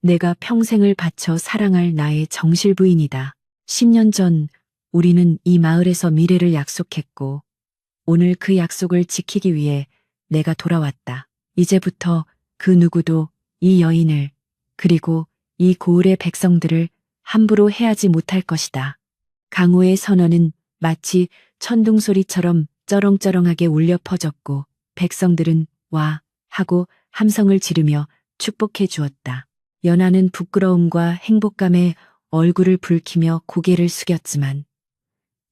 내가 평생을 바쳐 사랑할 나의 정실 부인이다. 10년 전 우리는 이 마을에서 미래를 약속했고 오늘 그 약속을 지키기 위해 내가 돌아왔다. 이제부터 그 누구도 이 여인을 그리고 이 고을의 백성들을 함부로 해하지 못할 것이다. 강호의 선언은 마치 천둥소리처럼 쩌렁쩌렁하게 울려 퍼졌고 백성들은 와 하고 함성을 지르며 축복해 주었다. 연하는 부끄러움과 행복감에 얼굴을 붉히며 고개를 숙였지만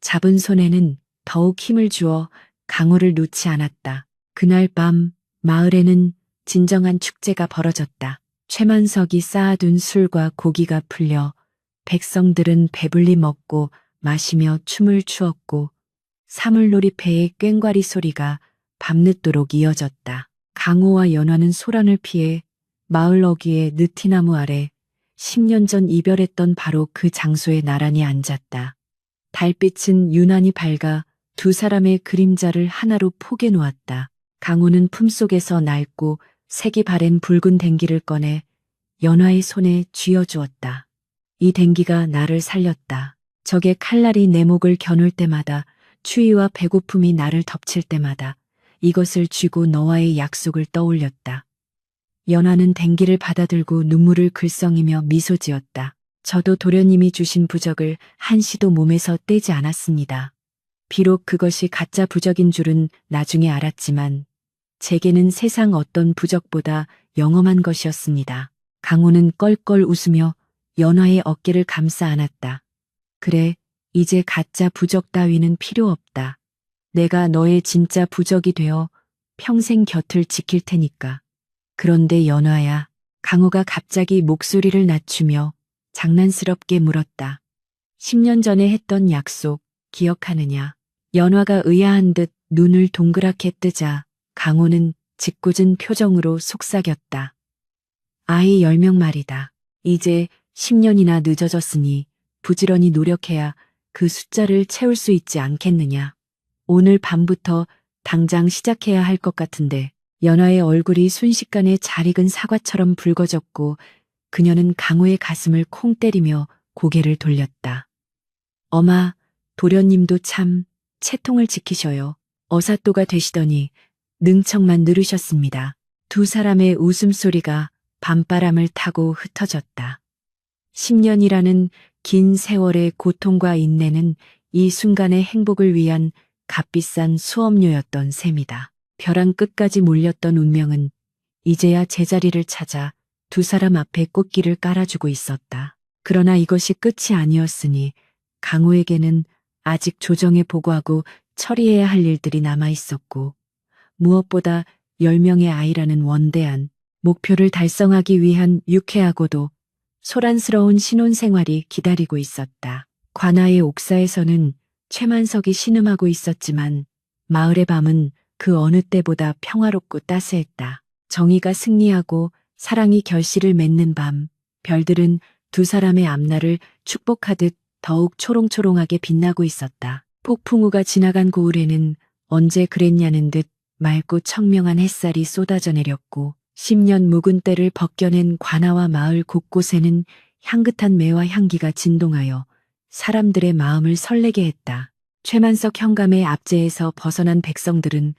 잡은 손에는 더욱 힘을 주어 강호를 놓지 않았다. 그날 밤 마을에는 진정한 축제가 벌어졌다. 최만석이 쌓아둔 술과 고기가 풀려 백성들은 배불리 먹고 마시며 춤을 추었고 사물놀이패의 꽹과리 소리가 밤늦도록 이어졌다. 강호와 연화는 소란을 피해 마을 어귀의 느티나무 아래 10년 전 이별했던 바로 그 바로에 나란히 앉았다. 달빛은 유난히 밝아 두 사람의 그림자를 하나로 포개 놓았다. 강호는 품속에서 낡고 색이 바랜 붉은 댕기를 꺼내 연화의 손에 쥐어주었다. 이 댕기가 나를 살렸다. 적의 칼날이 내 목을 겨눌 때마다 추위와 배고픔이 나를 덮칠 때마다 이것을 쥐고 너와의 약속을 떠올렸다. 연화는 댕기를 받아들고 눈물을 글썽이며 미소 지었다. 저도 도련님이 주신 부적을 한시도 몸에서 떼지 않았습니다. 비록 그것이 가짜 부적인 줄은 나중에 알았지만 제게는 세상 어떤 부적보다 영험한 것이었습니다. 강호는 껄껄 웃으며 연화의 어깨를 감싸 안았다. 그래, 이제 가짜 부적 따위는 필요 없다. 내가 너의 진짜 부적이 되어 평생 곁을 지킬 테니까. 그런데 연화야, 강호가 갑자기 목소리를 낮추며 장난스럽게 물었다. 10년 전에 했던 약속 기억하느냐? 연화가 의아한 듯 눈을 동그랗게 뜨자 강호는 짓궂은 표정으로 속삭였다. 아이 10명 말이다. 이제 10년이나 늦어졌으니 부지런히 노력해야 그 숫자를 채울 수 있지 않겠느냐. 오늘 밤부터 당장 시작해야 할 것 같은데. 연화의 얼굴이 순식간에 잘 익은 사과처럼 붉어졌고 그녀는 강호의 가슴을 콩 때리며 고개를 돌렸다. 어마, 도련님도 참 채통을 지키셔요. 어사또가 되시더니 능청만 늘으셨습니다. 두 사람의 웃음소리가 밤바람을 타고 흩어졌다. 10년이라는 긴 세월의 고통과 인내는 이 순간의 행복을 위한 값비싼 수업료였던 셈이다. 벼랑 끝까지 몰렸던 운명은 이제야 제자리를 찾아 두 사람 앞에 꽃길을 깔아주고 있었다. 그러나 이것이 끝이 아니었으니 강호에게는 아직 조정에 보고하고 처리해야 할 일들이 남아 있었고 무엇보다 10명의 아이라는 원대한 목표를 달성하기 위한 유쾌하고도 소란스러운 신혼생활이 기다리고 있었다. 관아의 옥사에서는 최만석이 신음하고 있었지만 마을의 밤은 그 어느 때보다 평화롭고 따스했다. 정의가 승리하고 사랑이 결실을 맺는 밤, 별들은 두 사람의 앞날을 축복하듯 더욱 초롱초롱하게 빛나고 있었다. 폭풍우가 지나간 고을에는 언제 그랬냐는 듯 맑고 청명한 햇살이 쏟아져 내렸고 10년 묵은 때를 벗겨낸 관아와 마을 곳곳에는 향긋한 매화 향기가 진동하여 사람들의 마음을 설레게 했다. 최만석 현감의 압제에서 벗어난 백성들은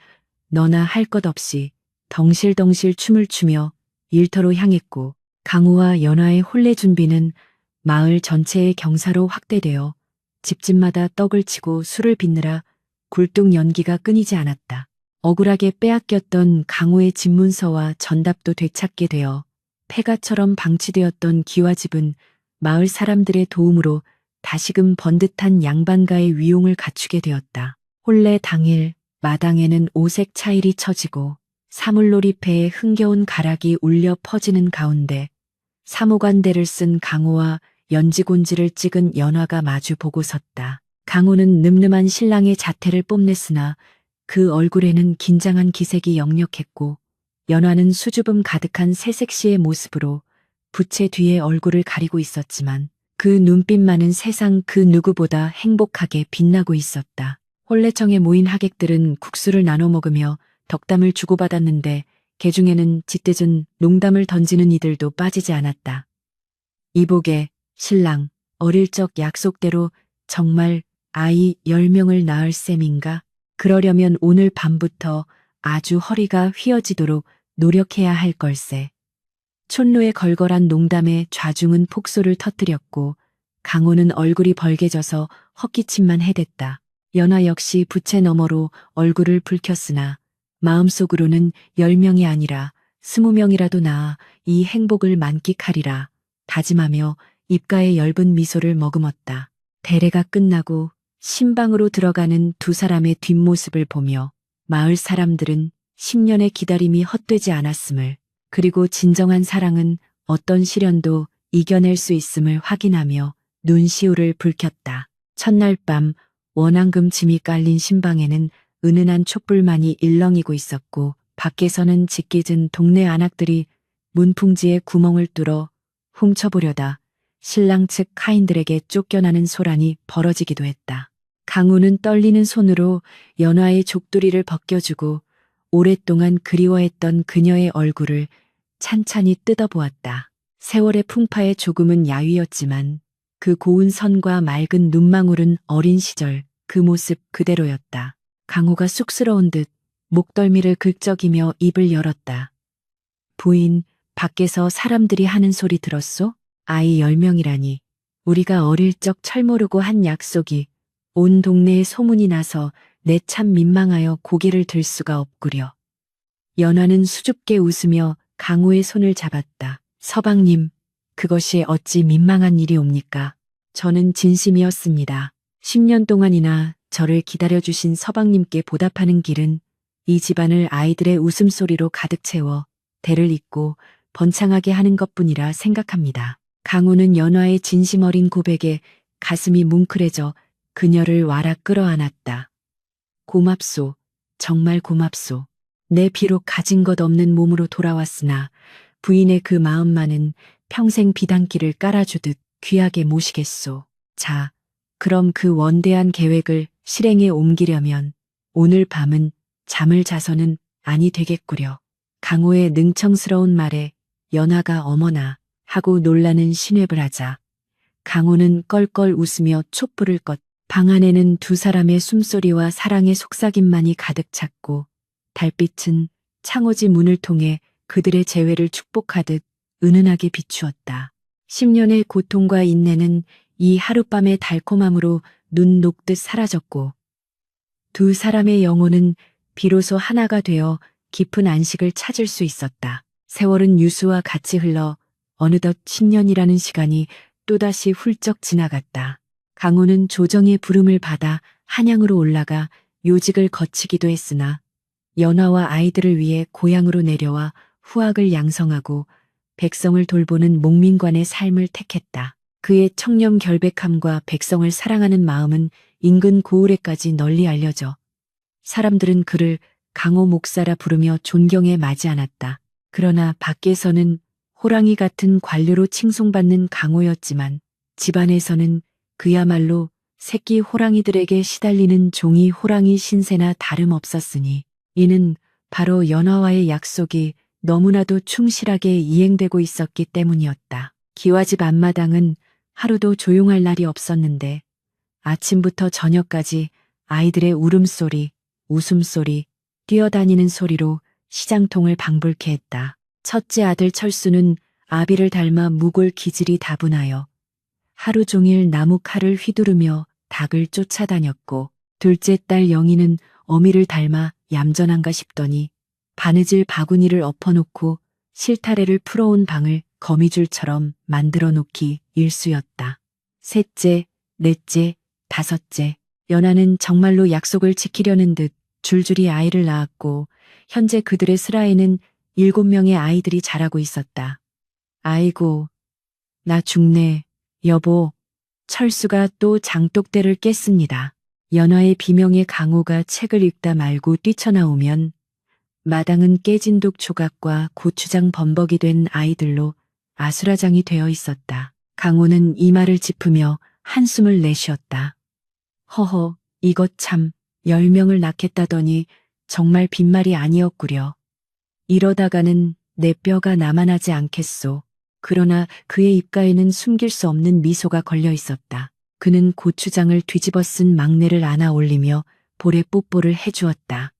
너나 할 것 없이 덩실덩실 춤을 추며 일터로 향했고 강호와 연화의 혼례 준비는 마을 전체의 경사로 확대되어 집집마다 떡을 치고 술을 빚느라 굴뚝 연기가 끊이지 않았다. 억울하게 빼앗겼던 강호의 집문서와 전답도 되찾게 되어 폐가처럼 방치되었던 기와집은 마을 사람들의 도움으로 다시금 번듯한 양반가의 위용을 갖추게 되었다. 혼례 당일 마당에는 오색 차일이 쳐지고 사물놀이패에 흥겨운 가락이 울려 퍼지는 가운데 사무관대를 쓴 강호와 연지곤지를 찍은 연화가 마주 보고 섰다. 강호는 늠름한 신랑의 자태를 뽐냈으나 그 얼굴에는 긴장한 기색이 역력했고 연화는 수줍음 가득한 새색시의 모습으로 부채 뒤에 얼굴을 가리고 있었지만 그 눈빛만은 세상 그 누구보다 행복하게 빛나고 있었다. 혼례청에 모인 하객들은 국수를 나눠 먹으며 덕담을 주고받았는데 개중에는 짖대준 농담을 던지는 이들도 빠지지 않았다. 이복의 신랑 어릴 적 약속대로 정말 아이 10명을 낳을 셈인가? 그러려면 오늘 밤부터 아주 허리가 휘어지도록 노력해야 할 걸세. 촌로의 걸걸한 농담에 좌중은 폭소를 터뜨렸고 강호는 얼굴이 벌개져서 헛기침만 해댔다. 연화 역시 부채 너머로 얼굴을 붉혔으나 마음속으로는 10명이 아니라 20명이라도 낳아 이 행복을 만끽하리라 다짐하며 입가에 엷은 미소를 머금었다. 대례가 끝나고 신방으로 들어가는 두 사람의 뒷모습을 보며 마을 사람들은 10년의 기다림이 헛되지 않았음을, 그리고 진정한 사랑은 어떤 시련도 이겨낼 수 있음을 확인하며 눈시울을 붉혔다. 첫날 밤 원앙금 짐이 깔린 신방에는 은은한 촛불만이 일렁이고 있었고 밖에서는 짖기진 동네 안악들이 문풍지에 구멍을 뚫어 훔쳐보려다 신랑 측 카인들에게 쫓겨나는 소란이 벌어지기도 했다. 강우는 떨리는 손으로 연화의 족두리를 벗겨주고 오랫동안 그리워했던 그녀의 얼굴을 찬찬히 뜯어보았다. 세월의 풍파에 조금은 야위었지만 그 고운 선과 맑은 눈망울은 어린 시절 그 모습 그대로였다. 강호가 쑥스러운 듯 목덜미를 긁적이며 입을 열었다. 부인, 밖에서 사람들이 하는 소리 들었소? 아이 10명이라니. 우리가 어릴 적 철모르고 한 약속이 온 동네에 소문이 나서 내 참 민망하여 고개를 들 수가 없구려. 연화는 수줍게 웃으며 강호의 손을 잡았다. 서방님, 그것이 어찌 민망한 일이옵니까? 저는 진심이었습니다. 10년 동안이나 저를 기다려주신 서방님께 보답하는 길은 이 집안을 아이들의 웃음소리로 가득 채워 대를 잇고 번창하게 하는 것뿐이라 생각합니다. 강호는 연화의 진심 어린 고백에 가슴이 뭉클해져 그녀를 와락 끌어안았다. 고맙소. 정말 고맙소. 내 비록 가진 것 없는 몸으로 돌아왔으나 부인의 그 마음만은 평생 비단길을 깔아주듯 귀하게 모시겠소. 자, 그럼 그 원대한 계획을 실행에 옮기려면 오늘 밤은 잠을 자서는 아니 되겠구려. 강호의 능청스러운 말에 연화가 어머나 하고 놀라는 신회를 하자 강호는 껄껄 웃으며 촛불을 껐. 방 안에는 두 사람의 숨소리와 사랑의 속삭임만이 가득 찼고 달빛은 창호지 문을 통해 그들의 재회를 축복하듯 은은하게 비추었다. 10년의 고통과 인내는 이 하룻밤의 달콤함으로 눈 녹듯 사라졌고 두 사람의 영혼은 비로소 하나가 되어 깊은 안식을 찾을 수 있었다. 세월은 유수와 같이 흘러 어느덧 10년이라는 시간이 또다시 훌쩍 지나갔다. 강호는 조정의 부름을 받아 한양으로 올라가 요직을 거치기도 했으나 연화와 아이들을 위해 고향으로 내려와 후학을 양성하고 백성을 돌보는 목민관의 삶을 택했다. 그의 청렴 결백함과 백성을 사랑하는 마음은 인근 고을에까지 널리 알려져 사람들은 그를 강호 목사라 부르며 존경에 맞이 않았다. 그러나 밖에서는 호랑이 같은 관료로 칭송받는 강호였지만 집안에서는 그야말로 새끼 호랑이들에게 시달리는 종이 호랑이 신세나 다름없었으니 이는 바로 연화와의 약속이 너무나도 충실하게 이행되고 있었기 때문이었다. 기와집 앞마당은 하루도 조용할 날이 없었는데 아침부터 저녁까지 아이들의 울음소리, 웃음소리, 뛰어다니는 소리로 시장통을 방불케 했다. 첫째 아들 철수는 아비를 닮아 무골 기질이 다분하여 하루 종일 나무 칼을 휘두르며 닭을 쫓아다녔고 둘째 딸 영희는 어미를 닮아 얌전한가 싶더니 바느질 바구니를 엎어놓고 실타래를 풀어온 방을 거미줄처럼 만들어 놓기 일쑤였다. 셋째, 넷째, 다섯째, 연하는 정말로 약속을 지키려는 듯 줄줄이 아이를 낳았고 현재 그들의 슬하에는 7명의 아이들이 자라고 있었다. 아이고, 나 죽네. 여보, 철수가 또 장독대를 깼습니다. 연화의 비명에 강호가 책을 읽다 말고 뛰쳐나오면 마당은 깨진 독 조각과 고추장 범벅이 된 아이들로 아수라장이 되어 있었다. 강호는 이마를 짚으며 한숨을 내쉬었다. 허허, 이것 참, 10명을 낳겠다더니 정말 빈말이 아니었구려. 이러다가는 내 뼈가 남아나지 않겠소. 그러나 그의 입가에는 숨길 수 없는 미소가 걸려 있었다. 그는 고추장을 뒤집어 쓴 막내를 안아 올리며 볼에 뽀뽀를 해주었다.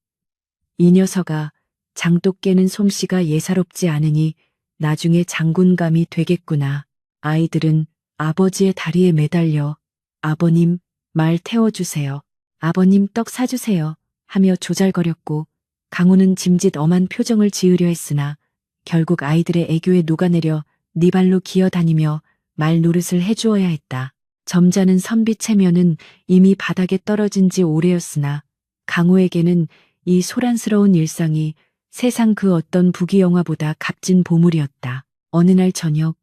이 녀석아, 장독 깨는 솜씨가 예사롭지 않으니 나중에 장군감이 되겠구나. 아이들은 아버지의 다리에 매달려 아버님 말 태워주세요. 아버님 떡 사주세요. 하며 조잘거렸고 강호는 짐짓 엄한 표정을 지으려 했으나 결국 아이들의 애교에 녹아내려 네 발로 기어다니며 말 노릇을 해주어야 했다. 점잖은 선비 체면은 이미 바닥에 떨어진 지 오래였으나 강호에게는 이 소란스러운 일상이 세상 그 어떤 부귀영화보다 값진 보물이었다. 어느 날 저녁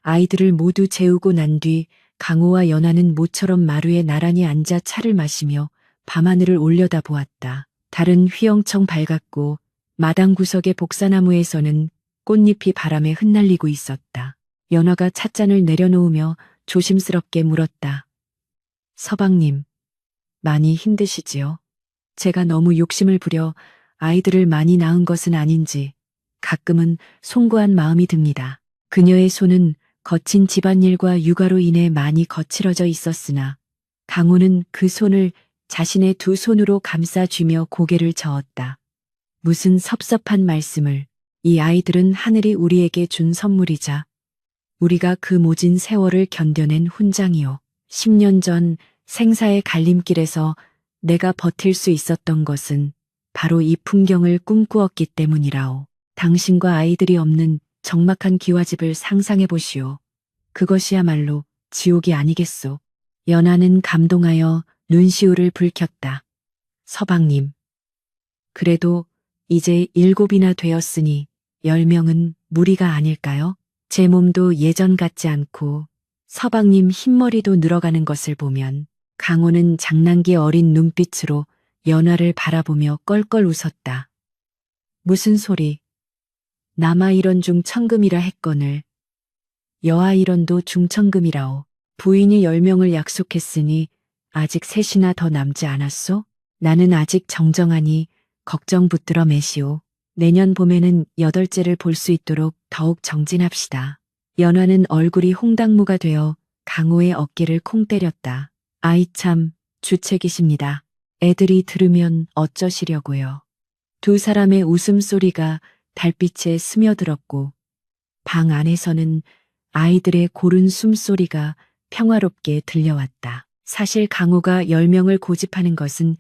아이들을 모두 재우고 난 뒤 강호와 연하는 모처럼 마루에 나란히 앉아 차를 마시며 밤하늘을 올려다 보았다. 달은 휘영청 밝았고 마당 구석의 복사나무에서는 꽃잎이 바람에 흩날리고 있었다. 연화가 찻잔을 내려놓으며 조심스럽게 물었다. 서방님, 많이 힘드시지요? 제가 너무 욕심을 부려 아이들을 많이 낳은 것은 아닌지 가끔은 송구한 마음이 듭니다. 그녀의 손은 거친 집안일과 육아로 인해 많이 거칠어져 있었으나 강호는 그 손을 자신의 두 손으로 감싸쥐며 고개를 저었다. 무슨 섭섭한 말씀을. 이 아이들은 하늘이 우리에게 준 선물이자 우리가 그 모진 세월을 견뎌낸 훈장이요. 10년 전 생사의 갈림길에서 내가 버틸 수 있었던 것은 바로 이 풍경을 꿈꾸었기 때문이라오. 당신과 아이들이 없는 적막한 기와집을 상상해 보시오. 그것이야말로 지옥이 아니겠소. 연하는 감동하여 눈시울을 붉혔다. 서방님. 그래도 이제 7이나 되었으니 10명은 무리가 아닐까요? 제 몸도 예전 같지 않고 서방님 흰머리도 늘어가는 것을 보면 강호는 장난기 어린 눈빛으로 연하를 바라보며 껄껄 웃었다. 무슨 소리. 남아일원 중 천금이라 했거늘 여아일원도 중천금이라오. 부인이 10명을 약속했으니 아직 셋이나 더 남지 않았소? 나는 아직 정정하니 걱정 붙들어 매시오. 내년 봄에는 8째를 볼 수 있도록 더욱 정진합시다. 연화는 얼굴이 홍당무가 되어 강호의 어깨를 콩 때렸다. 아이 참 주책이십니다. 애들이 들으면 어쩌시려고요. 두 사람의 웃음소리가 달빛에 스며들었고 방 안에서는 아이들의 고른 숨소리가 평화롭게 들려왔다. 사실 강호가 10명을 고집하는 것은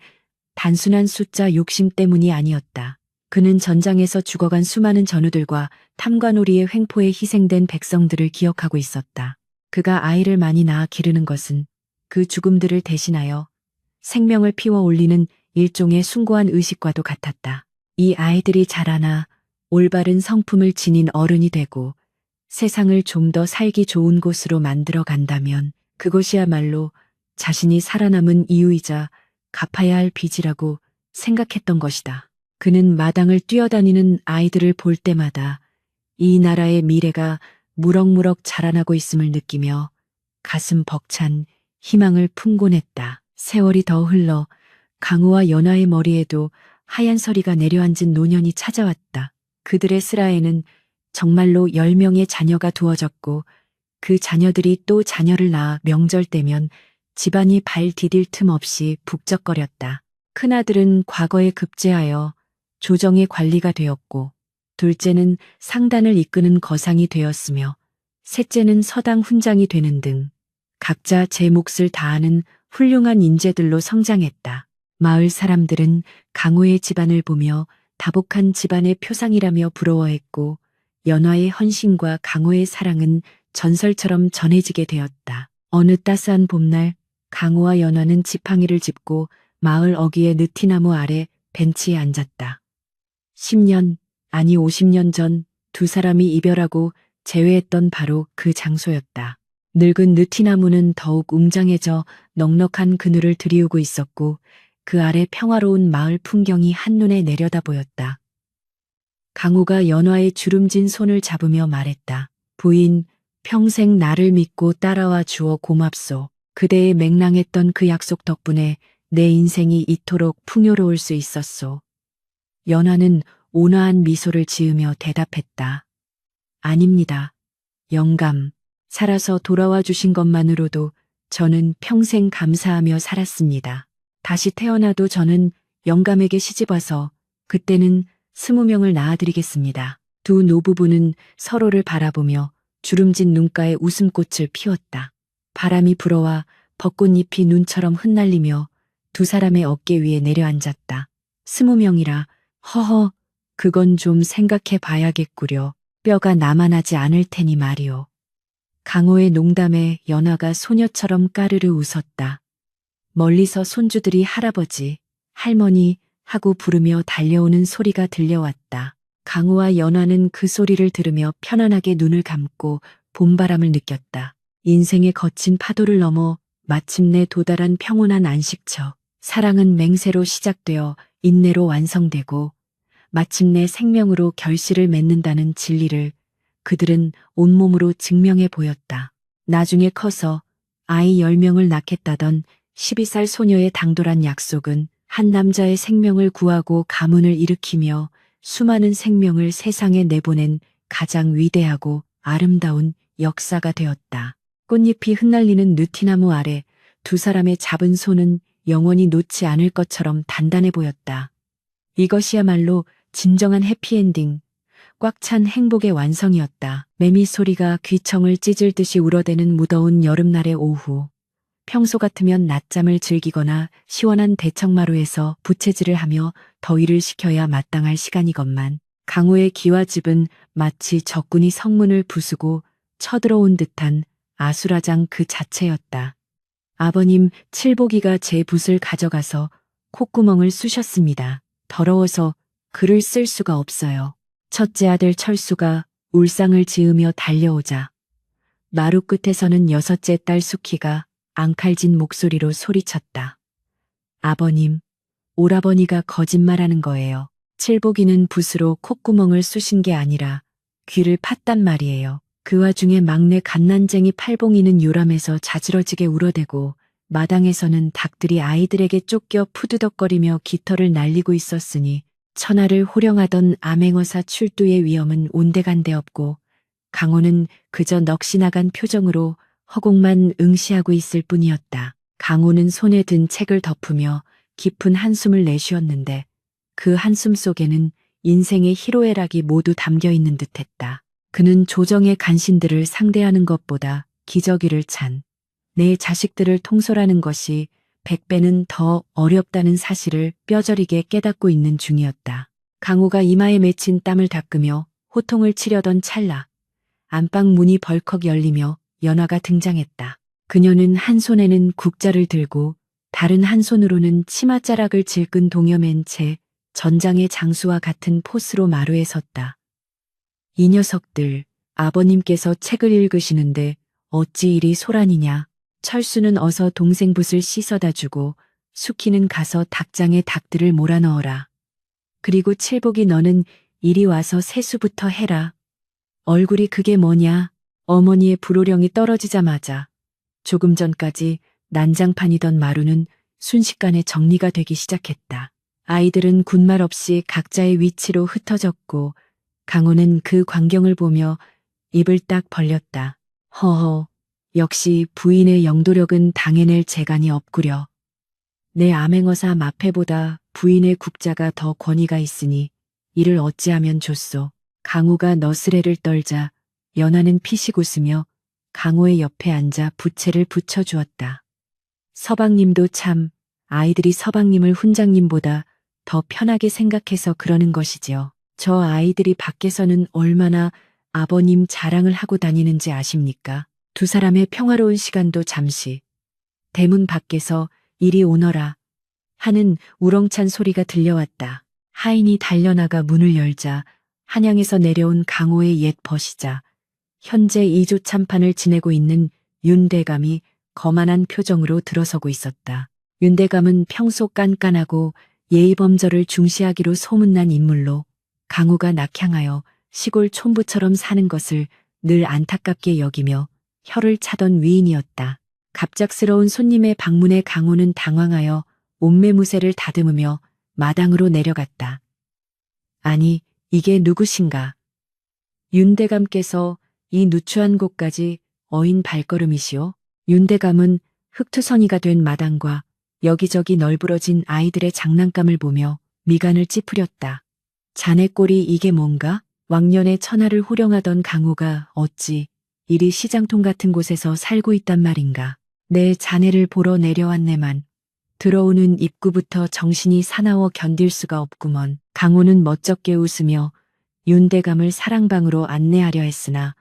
단순한 숫자 욕심 때문이 아니었다. 그는 전장에서 죽어간 수많은 전우들과 탐관오리의 횡포에 희생된 백성들을 기억하고 있었다. 그가 아이를 많이 낳아 기르는 것은 그 죽음들을 대신하여 생명을 피워 올리는 일종의 숭고한 의식과도 같았다. 이 아이들이 자라나 올바른 성품을 지닌 어른이 되고 세상을 좀 더 살기 좋은 곳으로 만들어 간다면 그것이야말로 자신이 살아남은 이유이자 갚아야 할 빚이라고 생각했던 것이다. 그는 마당을 뛰어다니는 아이들을 볼 때마다 이 나라의 미래가 무럭무럭 자라나고 있음을 느끼며 가슴 벅찬 희망을 품곤 했다. 세월이 더 흘러 강호와 연화의 머리에도 하얀 서리가 내려앉은 노년이 찾아왔다. 그들의 슬하에는 정말로 10명의 자녀가 두어졌고 그 자녀들이 또 자녀를 낳아 명절 때면 집안이 발 디딜 틈 없이 북적거렸다. 큰아들은 과거에 급제하여 조정의 관리가 되었고 둘째는 상단을 이끄는 거상이 되었으며 셋째는 서당 훈장이 되는 등 각자 제 몫을 다하는 훌륭한 인재들로 성장했다. 마을 사람들은 강호의 집안을 보며 다복한 집안의 표상이라며 부러워했고 연화의 헌신과 강호의 사랑은 전설처럼 전해지게 되었다. 어느 따스한 봄날 강호와 연화는 지팡이를 짚고 마을 어귀의 느티나무 아래 벤치에 앉았다. 10년, 아니 50년 전 두 사람이 이별하고 재회했던 바로 그 장소였다. 늙은 느티나무는 더욱 웅장해져 넉넉한 그늘을 들이우고 있었고 그 아래 평화로운 마을 풍경이 한눈에 내려다 보였다. 강호가 연화의 주름진 손을 잡으며 말했다. 부인, 평생 나를 믿고 따라와 주어 고맙소. 그대의 맹랑했던 그 약속 덕분에 내 인생이 이토록 풍요로울 수 있었소. 연화는 온화한 미소를 지으며 대답했다. 아닙니다. 영감, 살아서 돌아와 주신 것만으로도 저는 평생 감사하며 살았습니다. 다시 태어나도 저는 영감에게 시집와서 그때는 20명을 낳아드리겠습니다. 두 노부부는 서로를 바라보며 주름진 눈가에 웃음꽃을 피웠다. 바람이 불어와 벚꽃잎이 눈처럼 흩날리며 두 사람의 어깨 위에 내려앉았다. 20명이라, 허허, 그건 좀 생각해 봐야겠구려. 뼈가 남아나지 않을 테니 말이오. 강호의 농담에 연화가 소녀처럼 까르르 웃었다. 멀리서 손주들이 할아버지, 할머니 하고 부르며 달려오는 소리가 들려왔다. 강호와 연화는 그 소리를 들으며 편안하게 눈을 감고 봄바람을 느꼈다. 인생의 거친 파도를 넘어 마침내 도달한 평온한 안식처. 사랑은 맹세로 시작되어 인내로 완성되고 마침내 생명으로 결실을 맺는다는 진리를 그들은 온몸으로 증명해 보였다. 나중에 커서 아이 10명을 낳겠다던 12살 소녀의 당돌한 약속은 한 남자의 생명을 구하고 가문을 일으키며 수많은 생명을 세상에 내보낸 가장 위대하고 아름다운 역사가 되었다. 꽃잎이 흩날리는 느티나무 아래 두 사람의 잡은 손은 영원히 놓지 않을 것처럼 단단해 보였다. 이것이야말로 진정한 해피엔딩, 꽉 찬 행복의 완성이었다. 매미 소리가 귀청을 찢을 듯이 울어대는 무더운 여름날의 오후. 평소 같으면 낮잠을 즐기거나 시원한 대청마루에서 부채질을 하며 더위를 식혀야 마땅할 시간이건만 강호의 기와집은 마치 적군이 성문을 부수고 쳐들어온 듯한 아수라장 그 자체였다. 아버님 칠보기가 제 붓을 가져가서 콧구멍을 쑤셨습니다. 더러워서 글을 쓸 수가 없어요. 첫째 아들 철수가 울상을 지으며 달려오자 마루 끝에서는 여섯째 딸 수키가 앙칼진 목소리로 소리쳤다. 아버님, 오라버니가 거짓말하는 거예요. 칠보기는 붓으로 콧구멍을 쑤신 게 아니라 귀를 팠단 말이에요. 그 와중에 막내 갓난쟁이 팔봉이는 요람해서 자지러지게 울어대고 마당에서는 닭들이 아이들에게 쫓겨 푸드덕거리며 깃털을 날리고 있었으니 천하를 호령하던 암행어사 출두의 위험은 온데간데 없고 강호는 그저 넋이 나간 표정으로 허공만 응시하고 있을 뿐이었다. 강호는 손에 든 책을 덮으며 깊은 한숨을 내쉬었는데 그 한숨 속에는 인생의 희로애락이 모두 담겨 있는 듯했다. 그는 조정의 간신들을 상대하는 것보다 기저귀를 찬 내 자식들을 통솔하는 것이 100배는 더 어렵다는 사실을 뼈저리게 깨닫고 있는 중이었다. 강호가 이마에 맺힌 땀을 닦으며 호통을 치려던 찰나 안방 문이 벌컥 열리며 연화가 등장했다. 그녀는 한 손에는 국자를 들고 다른 한 손으로는 치맛자락을 질끈 동여맨 채 전장의 장수와 같은 포스로 마루에 섰다. 이 녀석들, 아버님께서 책을 읽으시는데 어찌 이리 소란이냐. 철수는 어서 동생 붓을 씻어다 주고 수키는 가서 닭장에 닭들을 몰아넣어라. 그리고 칠복이 너는 이리 와서 세수부터 해라. 얼굴이 그게 뭐냐. 어머니의 불호령이 떨어지자마자 조금 전까지 난장판이던 마루는 순식간에 정리가 되기 시작했다. 아이들은 군말 없이 각자의 위치로 흩어졌고 강호는 그 광경을 보며 입을 딱 벌렸다. 허허, 역시 부인의 영도력은 당해낼 재간이 없구려. 내 암행어사 마패보다 부인의 국자가 더 권위가 있으니 이를 어찌하면 좋소. 강호가 너스레를 떨자 연하는 피식 웃으며 강호의 옆에 앉아 부채를 붙여주었다. 서방님도 참 아이들이 서방님을 훈장님보다 더 편하게 생각해서 그러는 것이지요. 저 아이들이 밖에서는 얼마나 아버님 자랑을 하고 다니는지 아십니까? 두 사람의 평화로운 시간도 잠시 대문 밖에서 이리 오너라 하는 우렁찬 소리가 들려왔다. 하인이 달려나가 문을 열자 한양에서 내려온 강호의 옛 벗이자 현재 이조 참판을 지내고 있는 윤대감이 거만한 표정으로 들어서고 있었다. 윤대감은 평소 깐깐하고 예의범절을 중시하기로 소문난 인물로 강호가 낙향하여 시골 촌부처럼 사는 것을 늘 안타깝게 여기며 혀를 차던 위인이었다. 갑작스러운 손님의 방문에 강호는 당황하여 옷매무새를 다듬으며 마당으로 내려갔다. 아니, 이게 누구신가? 윤대감께서 이 누추한 곳까지 어인 발걸음이시오. 윤대감은 흙투성이가 된 마당과 여기저기 널브러진 아이들의 장난감을 보며 미간을 찌푸렸다. 자네 꼴이 이게 뭔가? 왕년에 천하를 호령하던 강호가 어찌 이리 시장통 같은 곳에서 살고 있단 말인가. 내 자네를 보러 내려왔네만. 들어오는 입구부터 정신이 사나워 견딜 수가 없구먼. 강호는 멋쩍게 웃으며 윤대감을 사랑방으로 안내하려 했으나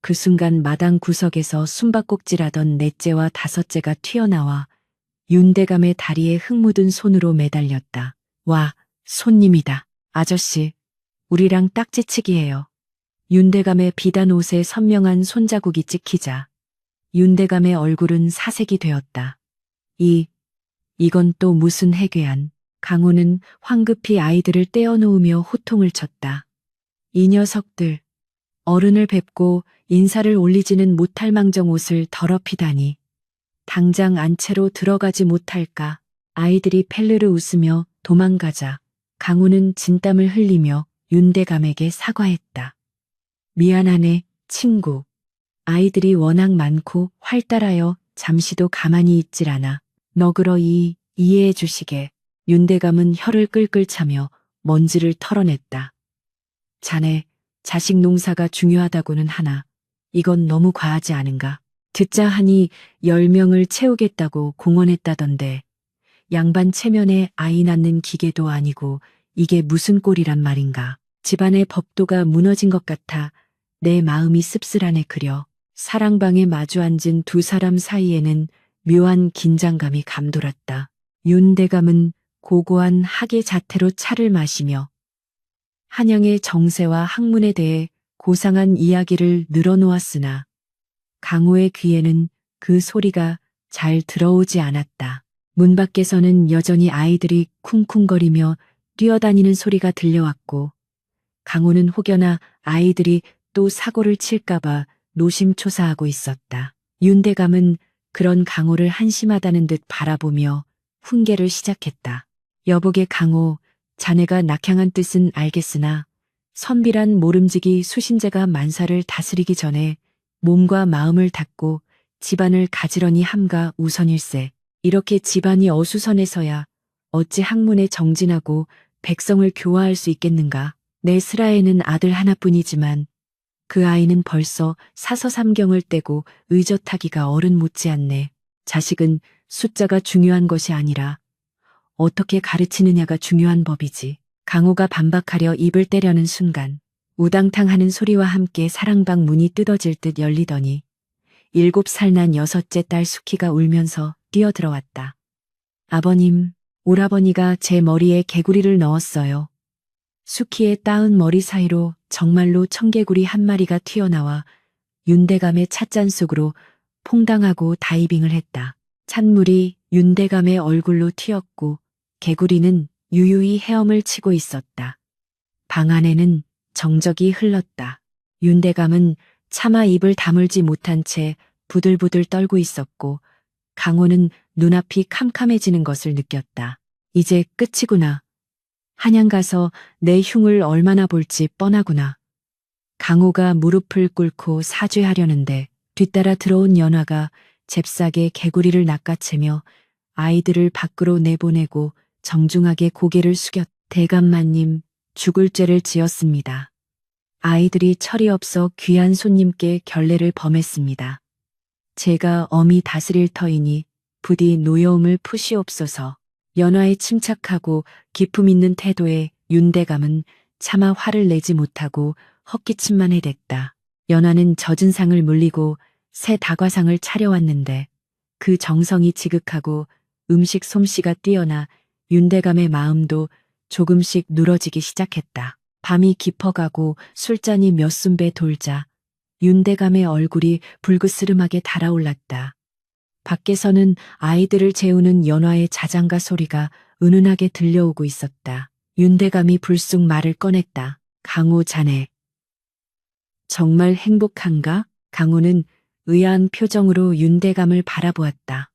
그 순간 마당 구석에서 숨바꼭질하던 넷째와 다섯째가 튀어나와 윤대감의 다리에 흙 묻은 손으로 매달렸다. 와, 손님이다. 아저씨, 우리랑 딱지치기해요. 윤대감의 비단 옷에 선명한 손자국이 찍히자 윤대감의 얼굴은 사색이 되었다. 이건 또 무슨 해괴한. 강호는 황급히 아이들을 떼어놓으며 호통을 쳤다. 이 녀석들, 어른을 뵙고 인사를 올리지는 못할 망정 옷을 더럽히다니. 당장 안채로 들어가지 못할까. 아이들이 펠르르 웃으며 도망가자 강호는 진땀을 흘리며 윤대감에게 사과했다. 미안하네, 친구. 아이들이 워낙 많고 활달하여 잠시도 가만히 있질 않아. 너그러 이해해 주시게. 윤대감은 혀를 끌끌 차며 먼지를 털어냈다. 자네, 자식 농사가 중요하다고는 하나 이건 너무 과하지 않은가? 듣자 하니 10명을 채우겠다고 공언했다던데 양반 체면에 아이 낳는 기계도 아니고 이게 무슨 꼴이란 말인가? 집안의 법도가 무너진 것 같아 내 마음이 씁쓸하네 그려. 사랑방에 마주 앉은 두 사람 사이에는 묘한 긴장감이 감돌았다. 윤대감은 고고한 학의 자태로 차를 마시며 한양의 정세와 학문에 대해 고상한 이야기를 늘어놓았으나 강호의 귀에는 그 소리가 잘 들어오지 않았다. 문 밖에서는 여전히 아이들이 쿵쿵거리며 뛰어다니는 소리가 들려왔고 강호는 혹여나 아이들이 또 사고를 칠까봐 노심초사하고 있었다. 윤대감은 그런 강호를 한심하다는 듯 바라보며 훈계를 시작했다. 여보게 강호, 자네가 낙향한 뜻은 알겠으나 선비란 모름지기 수신제가 만사를 다스리기 전에 몸과 마음을 닫고 집안을 가지런히 함가 우선일세. 이렇게 집안이 어수선해서야 어찌 학문에 정진하고 백성을 교화할 수 있겠는가. 내 슬하에는 아들 하나뿐이지만 그 아이는 벌써 사서삼경을 떼고 의젓하기가 어른 못지않네. 자식은 숫자가 중요한 것이 아니라 어떻게 가르치느냐가 중요한 법이지. 강호가 반박하려 입을 떼려는 순간 우당탕 하는 소리와 함께 사랑방 문이 뜯어질 듯 열리더니 7살 난 여섯째 딸 수키가 울면서 뛰어들어왔다. 아버님, 오라버니가 제 머리에 개구리를 넣었어요. 수키의 따은 머리 사이로 정말로 청개구리 한 마리가 튀어나와 윤대감의 찻잔 속으로 퐁당하고 다이빙을 했다. 찬물이 윤대감의 얼굴로 튀었고 개구리는 유유히 헤엄을 치고 있었다. 방 안에는 정적이 흘렀다. 윤대감은 차마 입을 다물지 못한 채 부들부들 떨고 있었고 강호는 눈앞이 캄캄해지는 것을 느꼈다. 이제 끝이구나. 한양 가서 내 흉을 얼마나 볼지 뻔하구나. 강호가 무릎을 꿇고 사죄하려는데 뒤따라 들어온 연화가 잽싸게 개구리를 낚아채며 아이들을 밖으로 내보내고 정중하게 고개를 숙였. 대감마님, 죽을 죄를 지었습니다. 아이들이 철이 없어 귀한 손님께 결례를 범했습니다. 제가 엄히 다스릴 터이니 부디 노여움을 푸시옵소서. 연화의 침착하고 기품 있는 태도에 윤대감은 차마 화를 내지 못하고 헛기침만 해댔다. 연화는 젖은 상을 물리고 새 다과상을 차려왔는데 그 정성이 지극하고 음식 솜씨가 뛰어나 윤대감의 마음도 조금씩 누러지기 시작했다. 밤이 깊어가고 술잔이 몇 순배 돌자 윤대감의 얼굴이 불그스름하게 달아올랐다. 밖에서는 아이들을 재우는 연화의 자장가 소리가 은은하게 들려오고 있었다. 윤대감이 불쑥 말을 꺼냈다. 강호 자네. 정말 행복한가? 강호는 의아한 표정으로 윤대감을 바라보았다.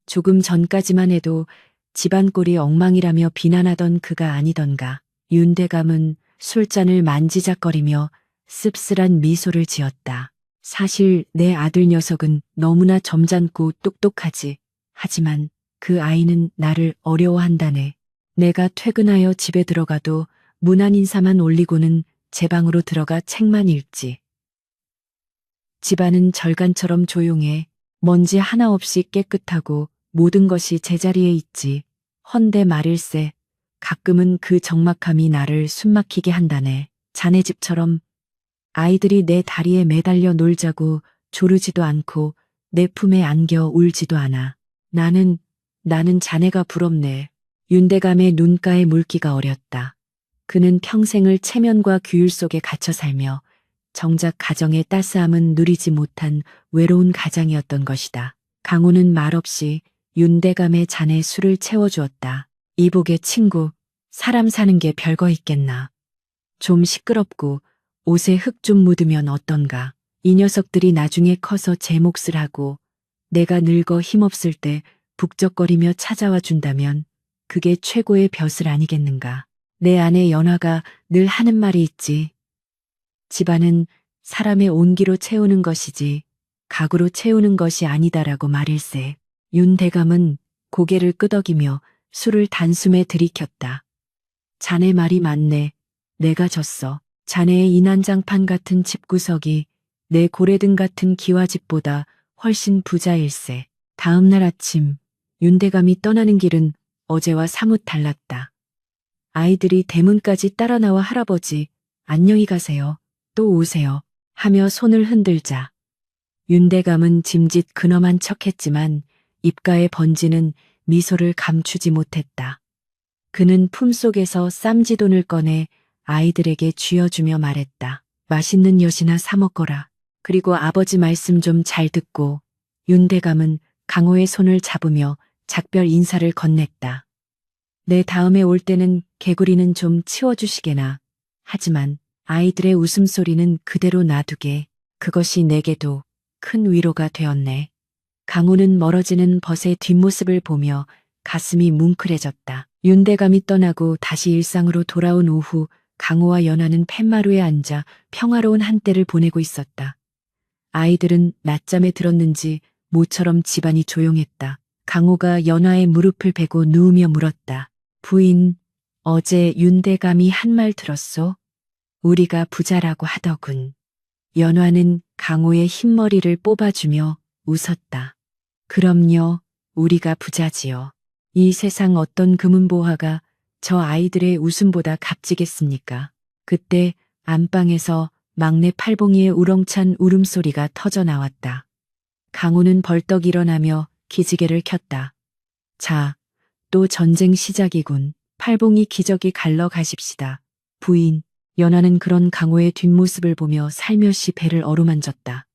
조금 전까지만 해도 집안 꼴이 엉망이라며 비난하던 그가 아니던가. 윤대감은 술잔을 만지작거리며 씁쓸한 미소를 지었다. 사실 내 아들 녀석은 너무나 점잖고 똑똑하지. 하지만 그 아이는 나를 어려워한다네. 내가 퇴근하여 집에 들어가도 무난 인사만 올리고는 제 방으로 들어가 책만 읽지. 집안은 절간처럼 조용해. 먼지 하나 없이 깨끗하고 모든 것이 제자리에 있지. 헌데 말일세. 가끔은 그 적막함이 나를 숨막히게 한다네. 자네 집처럼 아이들이 내 다리에 매달려 놀자고 조르지도 않고 내 품에 안겨 울지도 않아. 나는 자네가 부럽네. 윤대감의 눈가에 물기가 어렸다. 그는 평생을 체면과 규율 속에 갇혀 살며 정작 가정의 따스함은 누리지 못한 외로운 가장이었던 것이다. 강호는 말없이 윤대감의 잔에 술을 채워주었다. 이복의 친구, 사람 사는 게 별거 있겠나. 좀 시끄럽고 옷에 흙 좀 묻으면 어떤가. 이 녀석들이 나중에 커서 제 몫을 하고 내가 늙어 힘없을 때 북적거리며 찾아와 준다면 그게 최고의 벼슬 아니겠는가. 내 아내 연화가 늘 하는 말이 있지. 집안은 사람의 온기로 채우는 것이지 가구로 채우는 것이 아니다라고 말일세. 윤 대감은 고개를 끄덕이며 술을 단숨에 들이켰다. 자네 말이 맞네. 내가 졌어. 자네의 이난장판 같은 집구석이 내 고래등 같은 기와집보다 훨씬 부자일세. 다음 날 아침 윤대감이 떠나는 길은 어제와 사뭇 달랐다. 아이들이 대문까지 따라 나와 할아버지 안녕히 가세요. 또 오세요. 하며 손을 흔들자. 윤대감은 짐짓 근엄한 척했지만 입가에 번지는 미소를 감추지 못했다. 그는 품속에서 쌈지돈을 꺼내 아이들에게 쥐어주며 말했다. 맛있는 엿이나 사 먹거라. 그리고 아버지 말씀 좀 잘 듣고. 윤대감은 강호의 손을 잡으며 작별 인사를 건넸다. 내 다음에 올 때는 개구리는 좀 치워주시게나. 하지만 아이들의 웃음소리는 그대로 놔두게. 그것이 내게도 큰 위로가 되었네. 강호는 멀어지는 벗의 뒷모습을 보며 가슴이 뭉클해졌다. 윤대감이 떠나고 다시 일상으로 돌아온 오후 강호와 연화는 팻마루에 앉아 평화로운 한때를 보내고 있었다. 아이들은 낮잠에 들었는지 모처럼 집안이 조용했다. 강호가 연화의 무릎을 베고 누우며 물었다. 부인, 어제 윤대감이 한 말 들었소? 우리가 부자라고 하더군. 연화는 강호의 흰머리를 뽑아주며 웃었다. 그럼요, 우리가 부자지요. 이 세상 어떤 금은보화가 저 아이들의 웃음보다 값지겠습니까? 그때 안방에서 막내 팔봉이의 우렁찬 울음소리가 터져 나왔다. 강호는 벌떡 일어나며 기지개를 켰다. 자, 또 전쟁 시작이군. 팔봉이 기저귀 갈러 가십시다. 부인, 연화는 그런 강호의 뒷모습을 보며 살며시 배를 어루만졌다.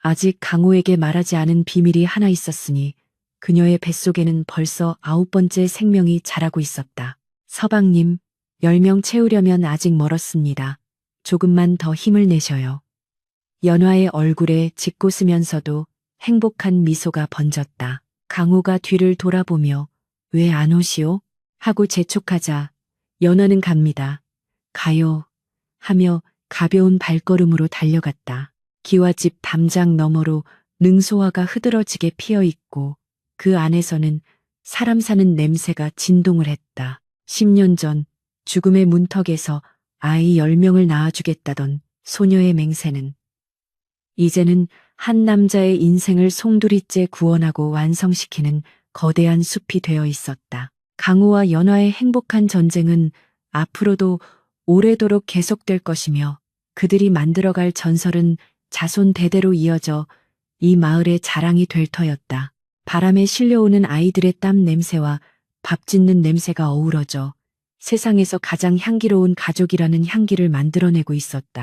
아직 강호에게 말하지 않은 비밀이 하나 있었으니 그녀의 뱃속에는 벌써 9번째 생명이 자라고 있었다. 서방님, 10명 채우려면 아직 멀었습니다. 조금만 더 힘을 내셔요. 연화의 얼굴에 짓궂으면서도 행복한 미소가 번졌다. 강호가 뒤를 돌아보며 왜 안 오시오? 하고 재촉하자 연화는 갑니다. 가요. 하며 가벼운 발걸음으로 달려갔다. 기와집 담장 너머로 능소화가 흐드러지게 피어있고 그 안에서는 사람 사는 냄새가 진동을 했다. 10년 전 죽음의 문턱에서 아이 10명을 낳아주겠다던 소녀의 맹세는 이제는 한 남자의 인생을 송두리째 구원하고 완성시키는 거대한 숲이 되어 있었다. 강호와 연화의 행복한 전쟁은 앞으로도 오래도록 계속될 것이며 그들이 만들어갈 전설은 자손 대대로 이어져 이 마을의 자랑이 될 터였다. 바람에 실려오는 아이들의 땀 냄새와 밥 짓는 냄새가 어우러져 세상에서 가장 향기로운 가족이라는 향기를 만들어내고 있었다.